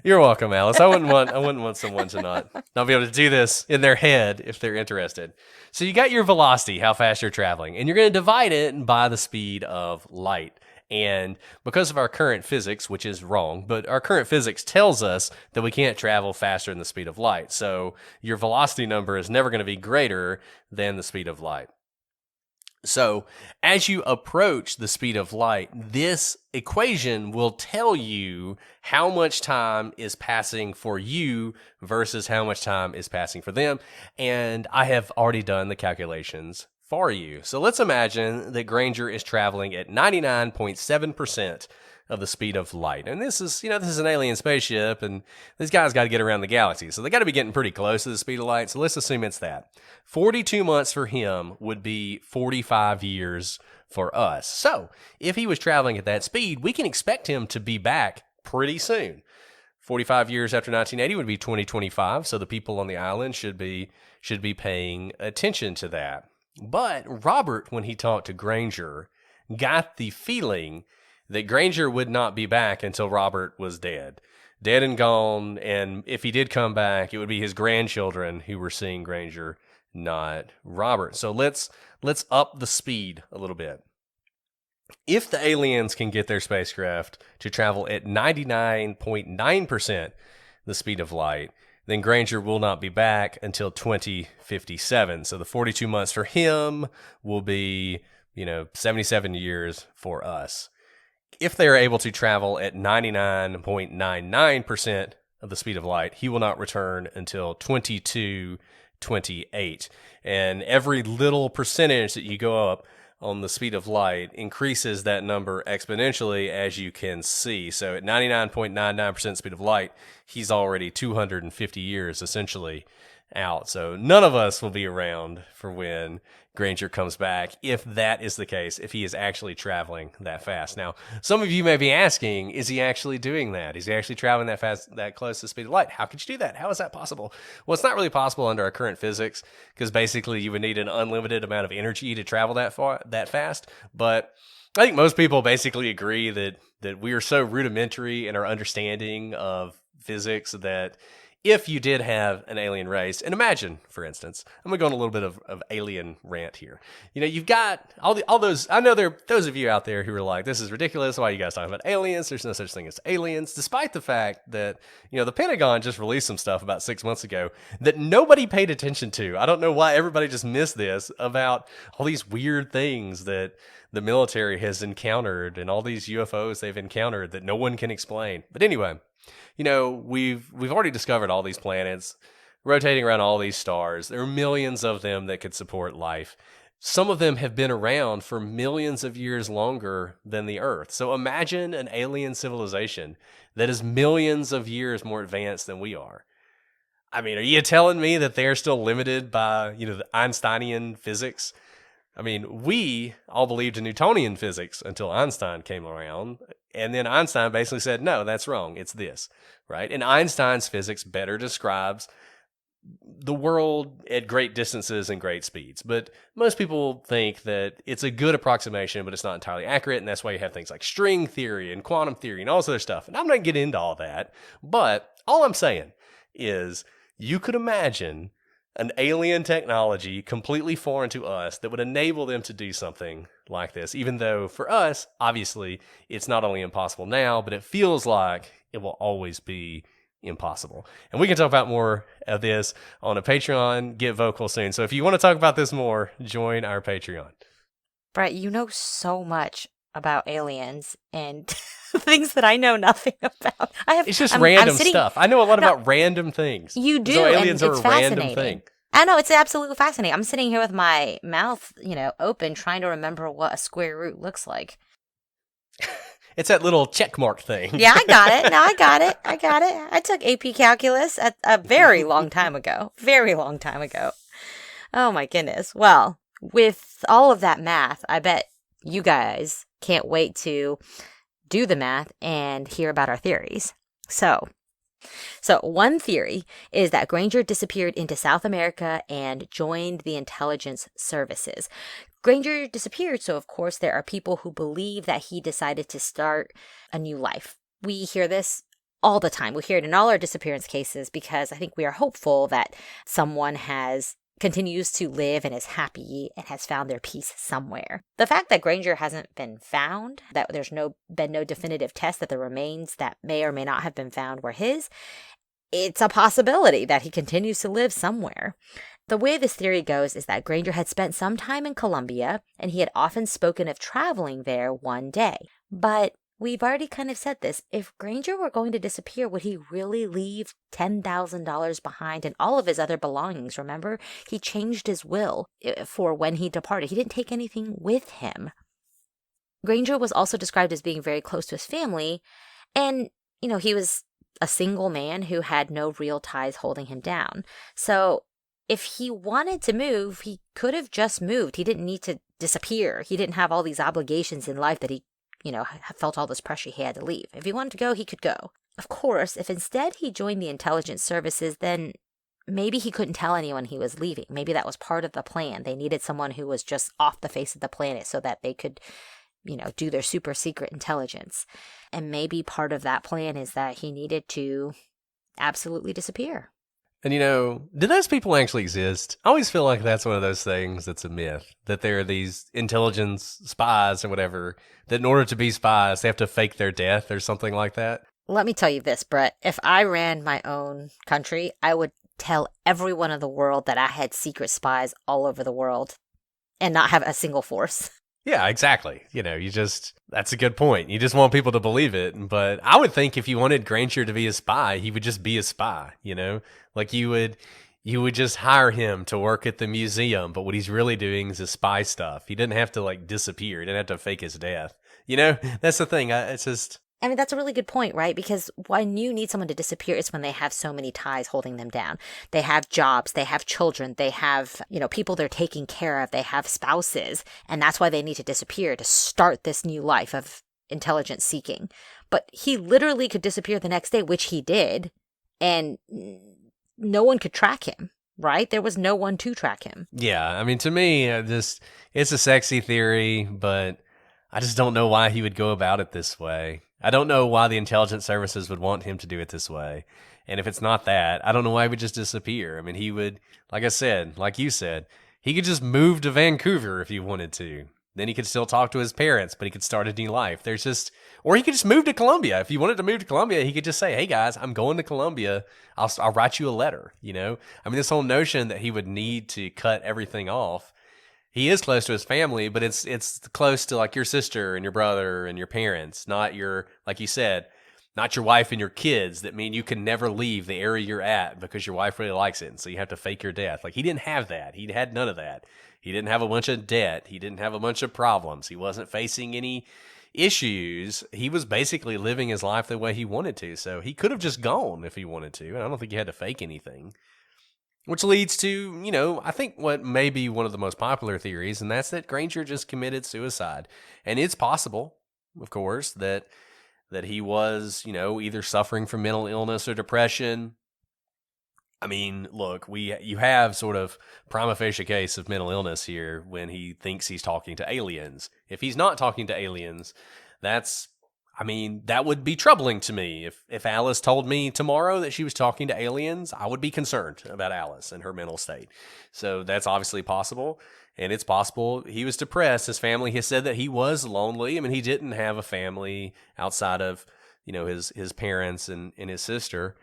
You're welcome, Alice. I wouldn't want someone to not be able to do this in their head if they're interested. So you got your velocity, how fast you're traveling, and you're going to divide it by the speed of light. And because of our current physics, which is wrong, but our current physics tells us that we can't travel faster than the speed of light. So your velocity number is never going to be greater than the speed of light. So as you approach the speed of light, this equation will tell you how much time is passing for you versus how much time is passing for them. And I have already done the calculations for you. So let's imagine that Granger is traveling at 99.7% of the speed of light. And this is an alien spaceship, and these guys got to get around the galaxy. So they got to be getting pretty close to the speed of light. So let's assume it's that. 42 months for him would be 45 years for us. So if he was traveling at that speed, we can expect him to be back pretty soon. 45 years after 1980 would be 2025. So the people on the island should be paying attention to that. But Robert, when he talked to Granger, got the feeling that Granger would not be back until Robert was dead and gone. And if he did come back, it would be his grandchildren who were seeing Granger, not Robert. So let's up the speed a little bit. If the aliens can get their spacecraft to travel at 99.9% the speed of light, then Granger will not be back until 2057. So the 42 months for him will be, 77 years for us. If they are able to travel at 99.99% of the speed of light, he will not return until 2228. And every little percentage that you go up on the speed of light increases that number exponentially, as you can see. So at 99.99% speed of light, he's already 250 years essentially out. So none of us will be around for when Granger comes back, if that is the case, if he is actually traveling that fast. Now, some of you may be asking, is he actually doing that? Is he actually traveling that fast, that close to the speed of light? How could you do that? How is that possible? Well, it's not really possible under our current physics, because basically you would need an unlimited amount of energy to travel that fast. But I think most people basically agree that we are so rudimentary in our understanding of physics that if you did have an alien race, and imagine, for instance, I'm going to go on a little bit of alien rant here. You've got all those, I know there are those of you out there who are like, this is ridiculous. Why are you guys talking about aliens? There's no such thing as aliens, despite the fact that, the Pentagon just released some stuff about 6 months ago that nobody paid attention to. I don't know why everybody just missed this, about all these weird things that the military has encountered and all these UFOs they've encountered that no one can explain. But anyway, we've already discovered all these planets rotating around all these stars. There are millions of them that could support life. Some of them have been around for millions of years longer than the Earth. So imagine an alien civilization that is millions of years more advanced than we are. I mean, are you telling me that they're still limited by, the Einsteinian physics? I mean, we all believed in Newtonian physics until Einstein came around. And then Einstein basically said, no, that's wrong. It's this, right? And Einstein's physics better describes the world at great distances and great speeds. But most people think that it's a good approximation, but it's not entirely accurate. And that's why you have things like string theory and quantum theory and all this other stuff. And I'm not going to get into all that. But all I'm saying is you could imagine an alien technology completely foreign to us that would enable them to do something like this, even though for us, obviously, it's not only impossible now, but it feels like it will always be impossible. And we can talk about more of this on a Patreon. Get vocal soon. So if you want to talk about this more, join our Patreon. Brett, you know so much about aliens and things that I know nothing about. It's just random stuff. I know a lot about random things. You do, so aliens and are it's a random fascinating. thing. I know, it's absolutely fascinating. I'm sitting here with my mouth, open, trying to remember what a square root looks like. It's that little check mark thing. Yeah, I got it. No, I got it. I took AP Calculus at a very long time ago. Very long time ago. Oh my goodness. Well, with all of that math, I bet you guys can't wait to do the math and hear about our theories. So one theory is that Granger disappeared into South America and joined the intelligence services. Granger disappeared, so of course there are people who believe that he decided to start a new life. We hear this all the time. We hear it in all our disappearance cases because I think we are hopeful that someone continues to live and is happy and has found their peace somewhere. The fact that Granger hasn't been found, that there's been no definitive test that the remains that may or may not have been found were his, it's a possibility that he continues to live somewhere. The way this theory goes is that Granger had spent some time in Colombia and he had often spoken of traveling there one day. But We've already kind of said this. If Granger were going to disappear, would he really leave $10,000 behind and all of his other belongings? Remember, he changed his will for when he departed. He didn't take anything with him. Granger was also described as being very close to his family, and, he was a single man who had no real ties holding him down. So if he wanted to move, he could have just moved. He didn't need to disappear. He didn't have all these obligations in life that he felt all this pressure he had to leave. If he wanted to go, he could go. Of course, if instead he joined the intelligence services, then maybe he couldn't tell anyone he was leaving. Maybe that was part of the plan. They needed someone who was just off the face of the planet so that they could, do their super secret intelligence. And maybe part of that plan is that he needed to absolutely disappear. And do those people actually exist? I always feel like that's one of those things that's a myth, that there are these intelligence spies or whatever, that in order to be spies, they have to fake their death or something like that. Let me tell you this, Brett. If I ran my own country, I would tell everyone in the world that I had secret spies all over the world and not have a single force. Yeah, exactly. That's a good point. You just want people to believe it. But I would think if you wanted Granger to be a spy, he would just be a spy, Like you would just hire him to work at the museum, but what he's really doing is his spy stuff. He didn't have to disappear. He didn't have to fake his death. That's the thing. It's just... I mean, that's a really good point, right? Because when you need someone to disappear, it's when they have so many ties holding them down. They have jobs, they have children, they have, people they're taking care of, they have spouses. And that's why they need to disappear to start this new life of intelligence seeking. But he literally could disappear the next day, which he did. And no one could track him, right? There was no one to track him. Yeah. I mean, to me, it's a sexy theory, but I just don't know why he would go about it this way. I don't know why the intelligence services would want him to do it this way. And if it's not that, I don't know why he would just disappear. I mean, he would, like you said, he could just move to Vancouver if he wanted to. Then he could still talk to his parents, but he could start a new life. Or he could just move to Colombia. If he wanted to move to Colombia, he could just say, hey guys, I'm going to Colombia. I'll write you a letter, I mean, this whole notion that he would need to cut everything off. He is close to his family, but it's close to your sister and your brother and your parents, not your, like you said, not your wife and your kids that mean you can never leave the area you're at because your wife really likes it. And so you have to fake your death. He didn't have that. He had none of that. He didn't have a bunch of debt. He didn't have a bunch of problems. He wasn't facing any issues. He was basically living his life the way he wanted to. So he could have just gone if he wanted to. And I don't think he had to fake anything. Which leads to, I think what may be one of the most popular theories, and that's that Granger just committed suicide. And it's possible, of course, that he was, either suffering from mental illness or depression. I mean, look, you have sort of prima facie case of mental illness here when he thinks he's talking to aliens. If he's not talking to aliens, that would be troubling to me. If Alice told me tomorrow that she was talking to aliens, I would be concerned about Alice and her mental state. So that's obviously possible. And it's possible he was depressed. His family has said that he was lonely. I mean, he didn't have a family outside of, his parents and his sister.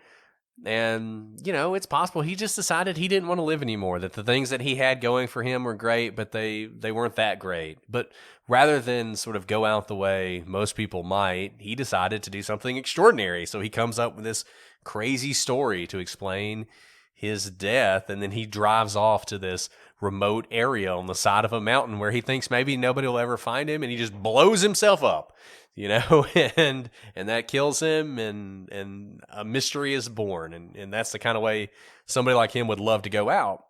And, it's possible he just decided he didn't want to live anymore, that the things that he had going for him were great, but they weren't that great. But rather than sort of go out the way most people might, he decided to do something extraordinary. So he comes up with this crazy story to explain his death, and then he drives off to this remote area on the side of a mountain where he thinks maybe nobody will ever find him, and he just blows himself up. And that kills him, and a mystery is born, and that's the kind of way somebody like him would love to go out.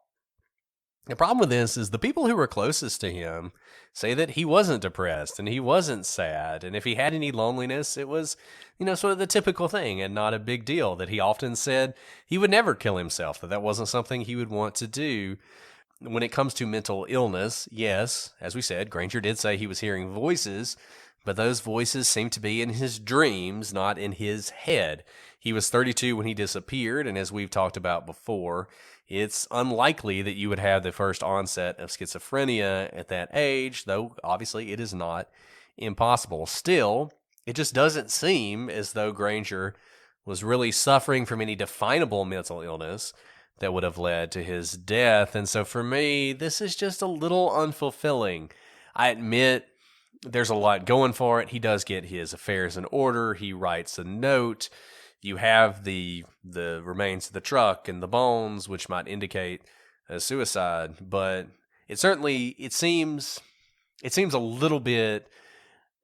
The problem with this is the people who were closest to him say that he wasn't depressed and he wasn't sad, and if he had any loneliness, it was, sort of the typical thing and not a big deal, that he often said he would never kill himself, that wasn't something he would want to do. When it comes to mental illness, yes, as we said, Granger did say he was hearing voices, but those voices seem to be in his dreams, not in his head. He was 32 when he disappeared, and as we've talked about before, it's unlikely that you would have the first onset of schizophrenia at that age, though obviously it is not impossible. Still, it just doesn't seem as though Granger was really suffering from any definable mental illness that would have led to his death. And so for me, this is just a little unfulfilling. I admit there's a lot going for it. He does get his affairs in order. He writes a note. You have the remains of the truck and the bones, which might indicate a suicide, but it seems a little bit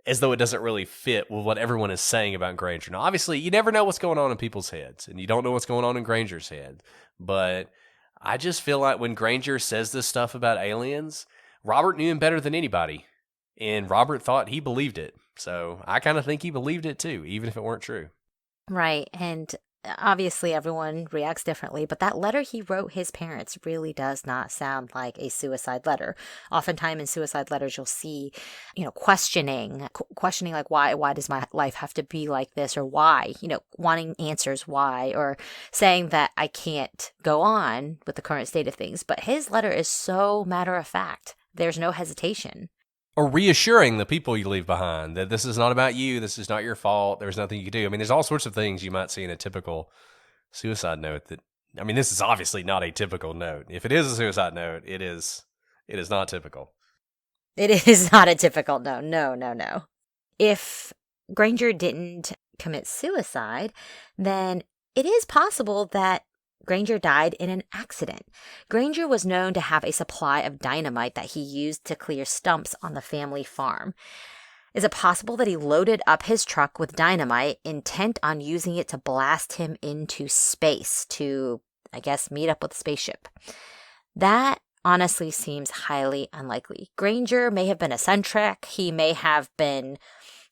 as though it doesn't really fit with what everyone is saying about Granger. Now, obviously, you never know what's going on in people's heads, and you don't know what's going on in Granger's head. But I just feel like when Granger says this stuff about aliens, Robert knew him better than anybody, and Robert thought he believed it. So I kind of think he believed it too, even if it weren't true. Right. And obviously everyone reacts differently, but that letter he wrote his parents really does not sound like a suicide letter. Oftentimes in suicide letters, you'll see, questioning like, why does my life have to be like this? Or why, wanting answers why, or saying that I can't go on with the current state of things. But his letter is so matter of fact. There's no hesitation. Or reassuring the people you leave behind that this is not about you, this is not your fault, there's nothing you can do. I mean, there's all sorts of things you might see in a typical suicide note this is obviously not a typical note. If it is a suicide note, it is not typical. It is not a typical no. If Granger didn't commit suicide, then it is possible that Granger died in an accident. Granger was known to have a supply of dynamite that he used to clear stumps on the family farm. Is it possible that he loaded up his truck with dynamite, intent on using it to blast him into space to, I guess, meet up with a spaceship? That honestly seems highly unlikely. Granger may have been eccentric. He may have been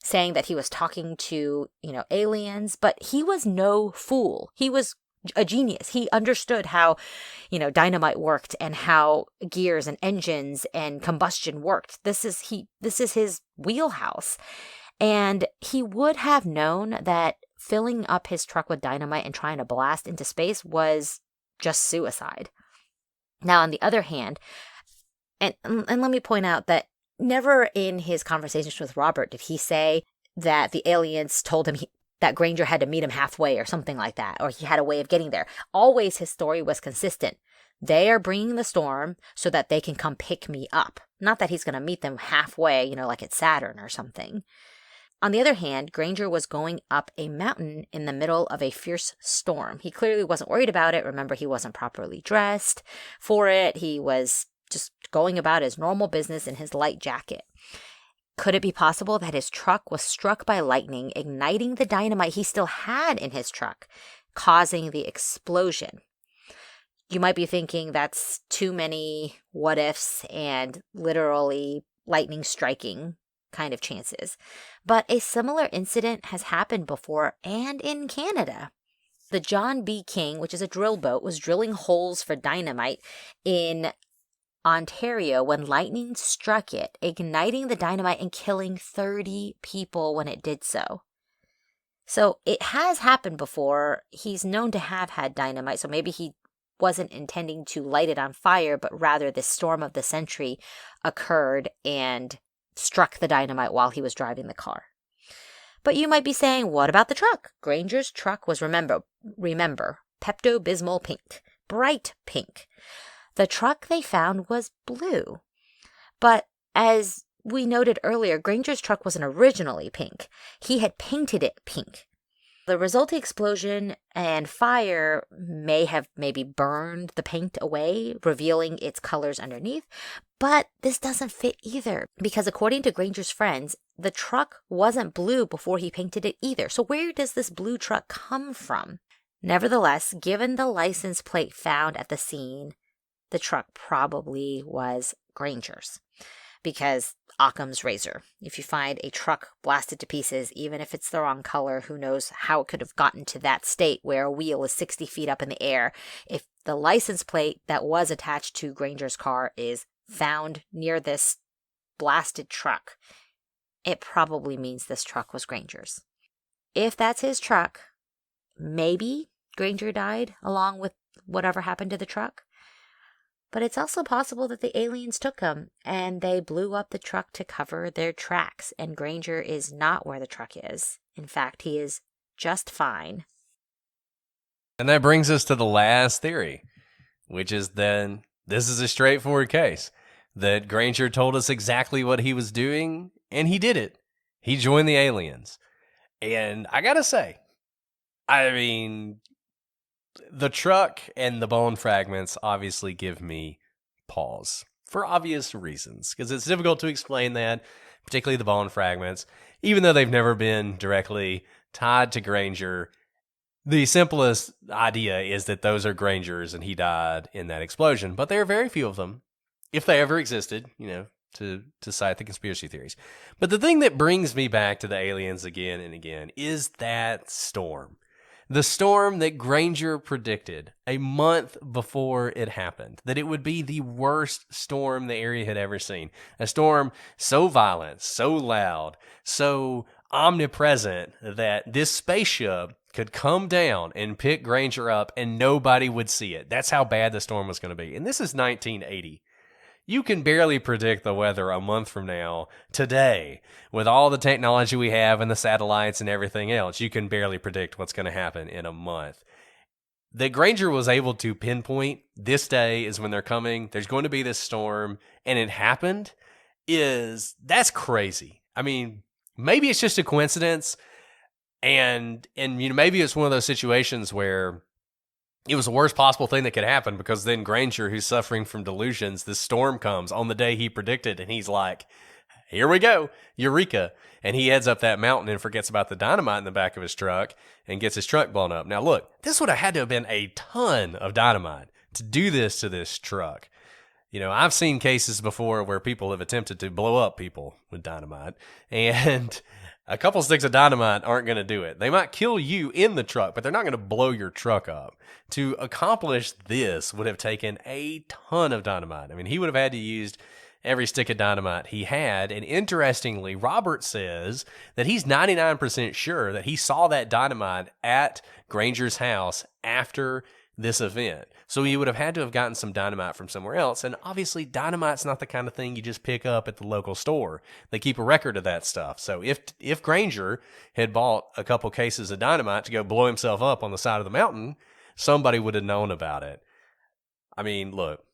saying that he was talking to, aliens, but he was no fool. He was a genius. He understood how, dynamite worked and how gears and engines and combustion worked. This is his wheelhouse. And he would have known that filling up his truck with dynamite and trying to blast into space was just suicide. Now, on the other hand, and let me point out that never in his conversations with Robert did he say that the aliens told him that Granger had to meet him halfway or something like that, or he had a way of getting there. Always his story was consistent. They are bringing the storm so that they can come pick me up. Not that he's going to meet them halfway, like at Saturn or something. On the other hand, Granger was going up a mountain in the middle of a fierce storm. He clearly wasn't worried about it. Remember, he wasn't properly dressed for it. He was just going about his normal business in his light jacket. Could it be possible that his truck was struck by lightning, igniting the dynamite he still had in his truck, causing the explosion? You might be thinking that's too many what ifs and literally lightning striking kind of chances. But a similar incident has happened before and in Canada. The John B. King, which is a drill boat, was drilling holes for dynamite in Ontario when lightning struck it, igniting the dynamite and killing 30 people when it did so. So it has happened before. He's known to have had dynamite, so maybe he wasn't intending to light it on fire, but rather the storm of the century occurred and struck the dynamite while he was driving the car. But you might be saying, what about the truck? Granger's truck was, remember, Pepto-Bismol pink, bright pink. The truck they found was blue. But as we noted earlier, Granger's truck wasn't originally pink. He had painted it pink. The resulting explosion and fire may have maybe burned the paint away, revealing its colors underneath. But this doesn't fit either, because according to Granger's friends, the truck wasn't blue before he painted it either. So where does this blue truck come from? Nevertheless, given the license plate found at the scene, the truck probably was Granger's, because Occam's razor. If you find a truck blasted to pieces, even if it's the wrong color, who knows how it could have gotten to that state where a wheel is 60 feet up in the air. If the license plate that was attached to Granger's car is found near this blasted truck, it probably means this truck was Granger's. If that's his truck, maybe Granger died along with whatever happened to the truck. But it's also possible that the aliens took him and they blew up the truck to cover their tracks, and Granger is not where the truck is. In fact, he is just fine. And that brings us to the last theory, which is then this is a straightforward case. That Granger told us exactly what he was doing, And he did it. He joined the aliens. And I gotta say, I mean, the truck and the bone fragments obviously give me pause for obvious reasons, because it's difficult to explain that, particularly the bone fragments, even though they've never been directly tied to Granger. The simplest idea is that those are Granger's and he died in that explosion, but there are very few of them, if they ever existed, to cite the conspiracy theories. But the thing that brings me back to the aliens again and again is that storm. The storm that Granger predicted a month before it happened, that it would be the worst storm the area had ever seen. A storm so violent, so loud, so omnipresent that this spaceship could come down and pick Granger up and nobody would see it. That's how bad the storm was going to be. And this is 1980. You can barely predict the weather a month from now, today, with all the technology we have and the satellites and everything else. You can barely predict what's going to happen in a month. That Granger was able to pinpoint this day is when they're coming, there's going to be this storm, and it happened, that's crazy. I mean, maybe it's just a coincidence, and maybe it's one of those situations where it was the worst possible thing that could happen, because then Granger, who's suffering from delusions, this storm comes on the day he predicted, and he's like, here we go, eureka. And he heads up that mountain and forgets about the dynamite in the back of his truck and gets his truck blown up. Now, look, this would have had to have been a ton of dynamite to do this to this truck. I've seen cases before where people have attempted to blow up people with dynamite, and a couple sticks of dynamite aren't going to do it. They might kill you in the truck, but they're not going to blow your truck up. To accomplish this would have taken a ton of dynamite. I mean, he would have had to use every stick of dynamite he had. And interestingly, Robert says that he's 99% sure that he saw that dynamite at Granger's house after this event. So he would have had to have gotten some dynamite from somewhere else. And obviously, dynamite's not the kind of thing you just pick up at the local store. They keep a record of that stuff. So if Granger had bought a couple cases of dynamite to go blow himself up on the side of the mountain, somebody would have known about it. I mean, look,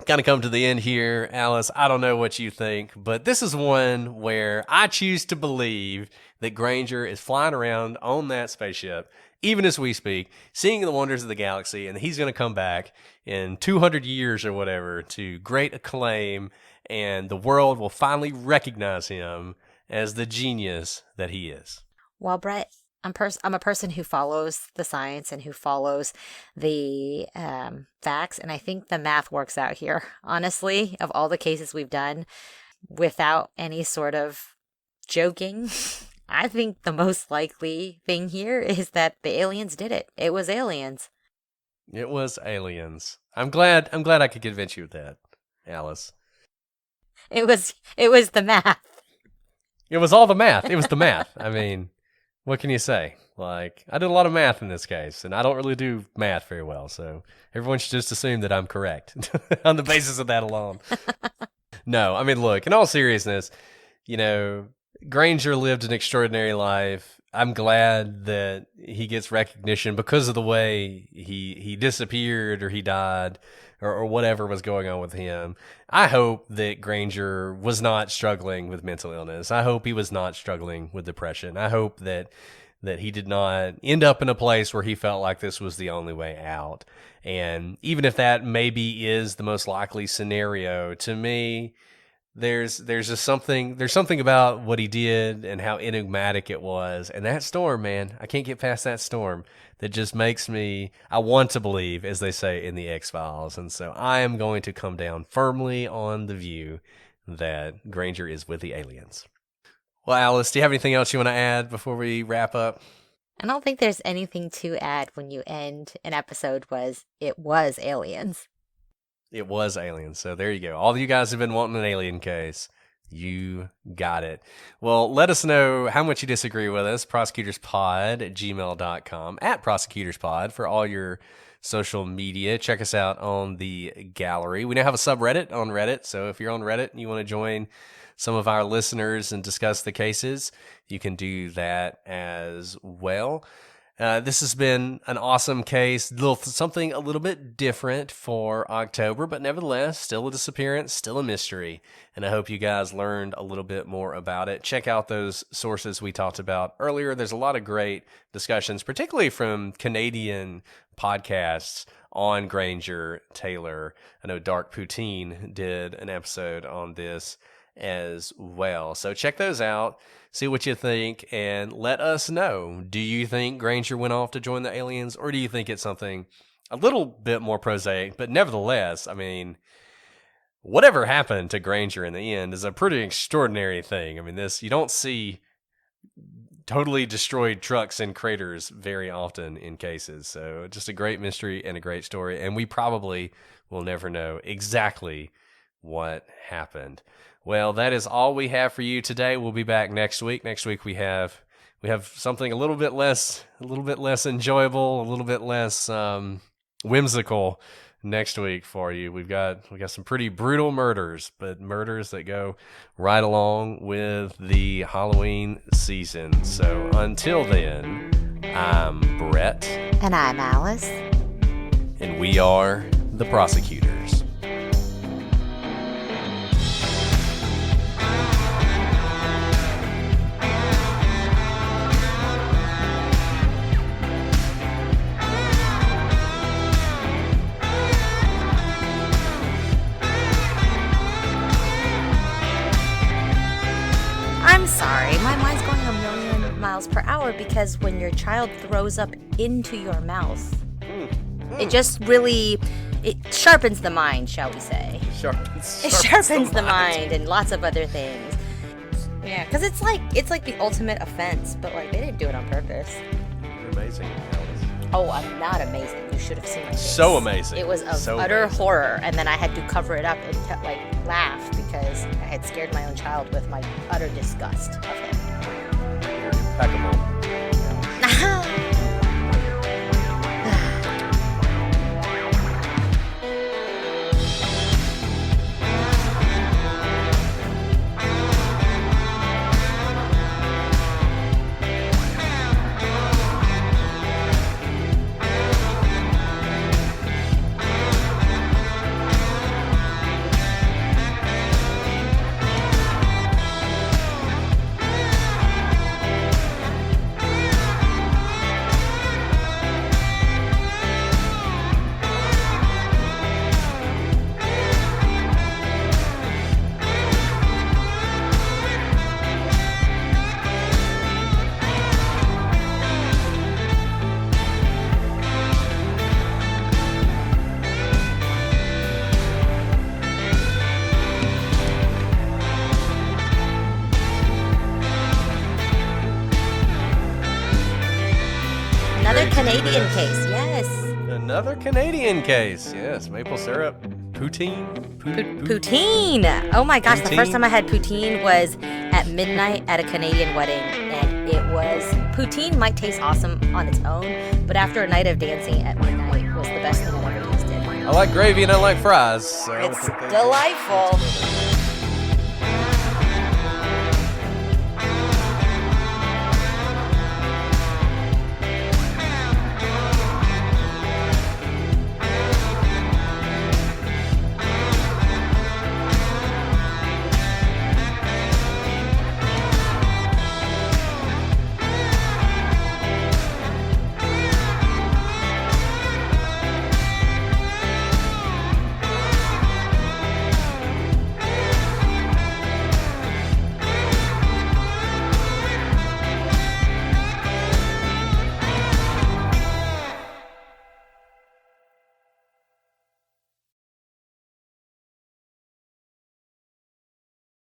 kind of come to the end here, Alice. I don't know what you think, but this is one where I choose to believe that Granger is flying around on that spaceship, even as we speak, seeing the wonders of the galaxy, and he's going to come back in 200 years or whatever to great acclaim, and the world will finally recognize him as the genius that he is. Well, Brett, I'm a person who follows the science and who follows the facts, and I think the math works out here. Honestly, of all the cases we've done, without any sort of joking, I think the most likely thing here is that the aliens did it. It was aliens. It was aliens. I'm glad I could convince you of that, Alice. It was the math. It was all the math. It was the math. I mean, what can you say? Like, I did a lot of math in this case, and I don't really do math very well, so everyone should just assume that I'm correct on the basis of that alone. No, I mean, look, in all seriousness, Granger lived an extraordinary life. I'm glad that he gets recognition because of the way he disappeared or he died or whatever was going on with him. I hope that Granger was not struggling with mental illness. I hope he was not struggling with depression. I hope that he did not end up in a place where he felt like this was the only way out. And even if that maybe is the most likely scenario, to me, there's something about what he did and how enigmatic it was. And that storm, man, I can't get past that storm. That just makes me, I want to believe, as they say in the X-Files. And so I am going to come down firmly on the view that Granger is with the aliens. Well, Alice, do you have anything else you want to add before we wrap up? I don't think there's anything to add when you end an episode it was aliens. It was aliens. So there you go. All of you guys have been wanting an alien case. You got it. Well, let us know how much you disagree with us. prosecutorspod@gmail.com, @prosecutorspod for all your social media. Check us out on the gallery. We now have a subreddit on Reddit. So if you're on Reddit and you want to join some of our listeners and discuss the cases, you can do that as well. This has been an awesome case, something a little bit different for October, but nevertheless, still a disappearance, still a mystery. And I hope you guys learned a little bit more about it. Check out those sources we talked about earlier. There's a lot of great discussions, particularly from Canadian podcasts on Granger Taylor. I know Dark Poutine did an episode on this as well. So check those out, see what you think, and let us know. Do you think Granger went off to join the aliens, or do you think it's something a little bit more prosaic? But nevertheless, I mean, whatever happened to Granger in the end is a pretty extraordinary thing. I mean, you don't see totally destroyed trucks in craters very often in cases. So just a great mystery and a great story. And we probably will never know exactly what happened. Well, that is all we have for you today. We'll be back next week. Next week we have something a little bit less enjoyable, a little bit less whimsical next week for you. We got some pretty brutal murders, but murders that go right along with the Halloween season. So until then, I'm Brett. And I'm Alice. And we are the prosecutors. I'm sorry, my mind's going a million miles per hour because when your child throws up into your mouth, it just really, it sharpens the mind, shall we say. It sharpens the mind and lots of other things. Yeah, because it's like the ultimate offense, but like they didn't do it on purpose. You're amazing, Alice. Oh, I'm not amazing. You should have seen my face. So amazing. It was utter horror, and then I had to cover it up and laugh because I had scared my own child with my utter disgust of him. You're impeccable. Canadian case, yes. Another Canadian case, yes. Maple syrup, poutine. Poutine. Oh my gosh, the first time I had poutine was at midnight at a Canadian wedding, and it was, poutine might taste awesome on its own, but after a night of dancing at midnight was the best thing I've ever tasted. I like gravy and I like fries. So it's delightful.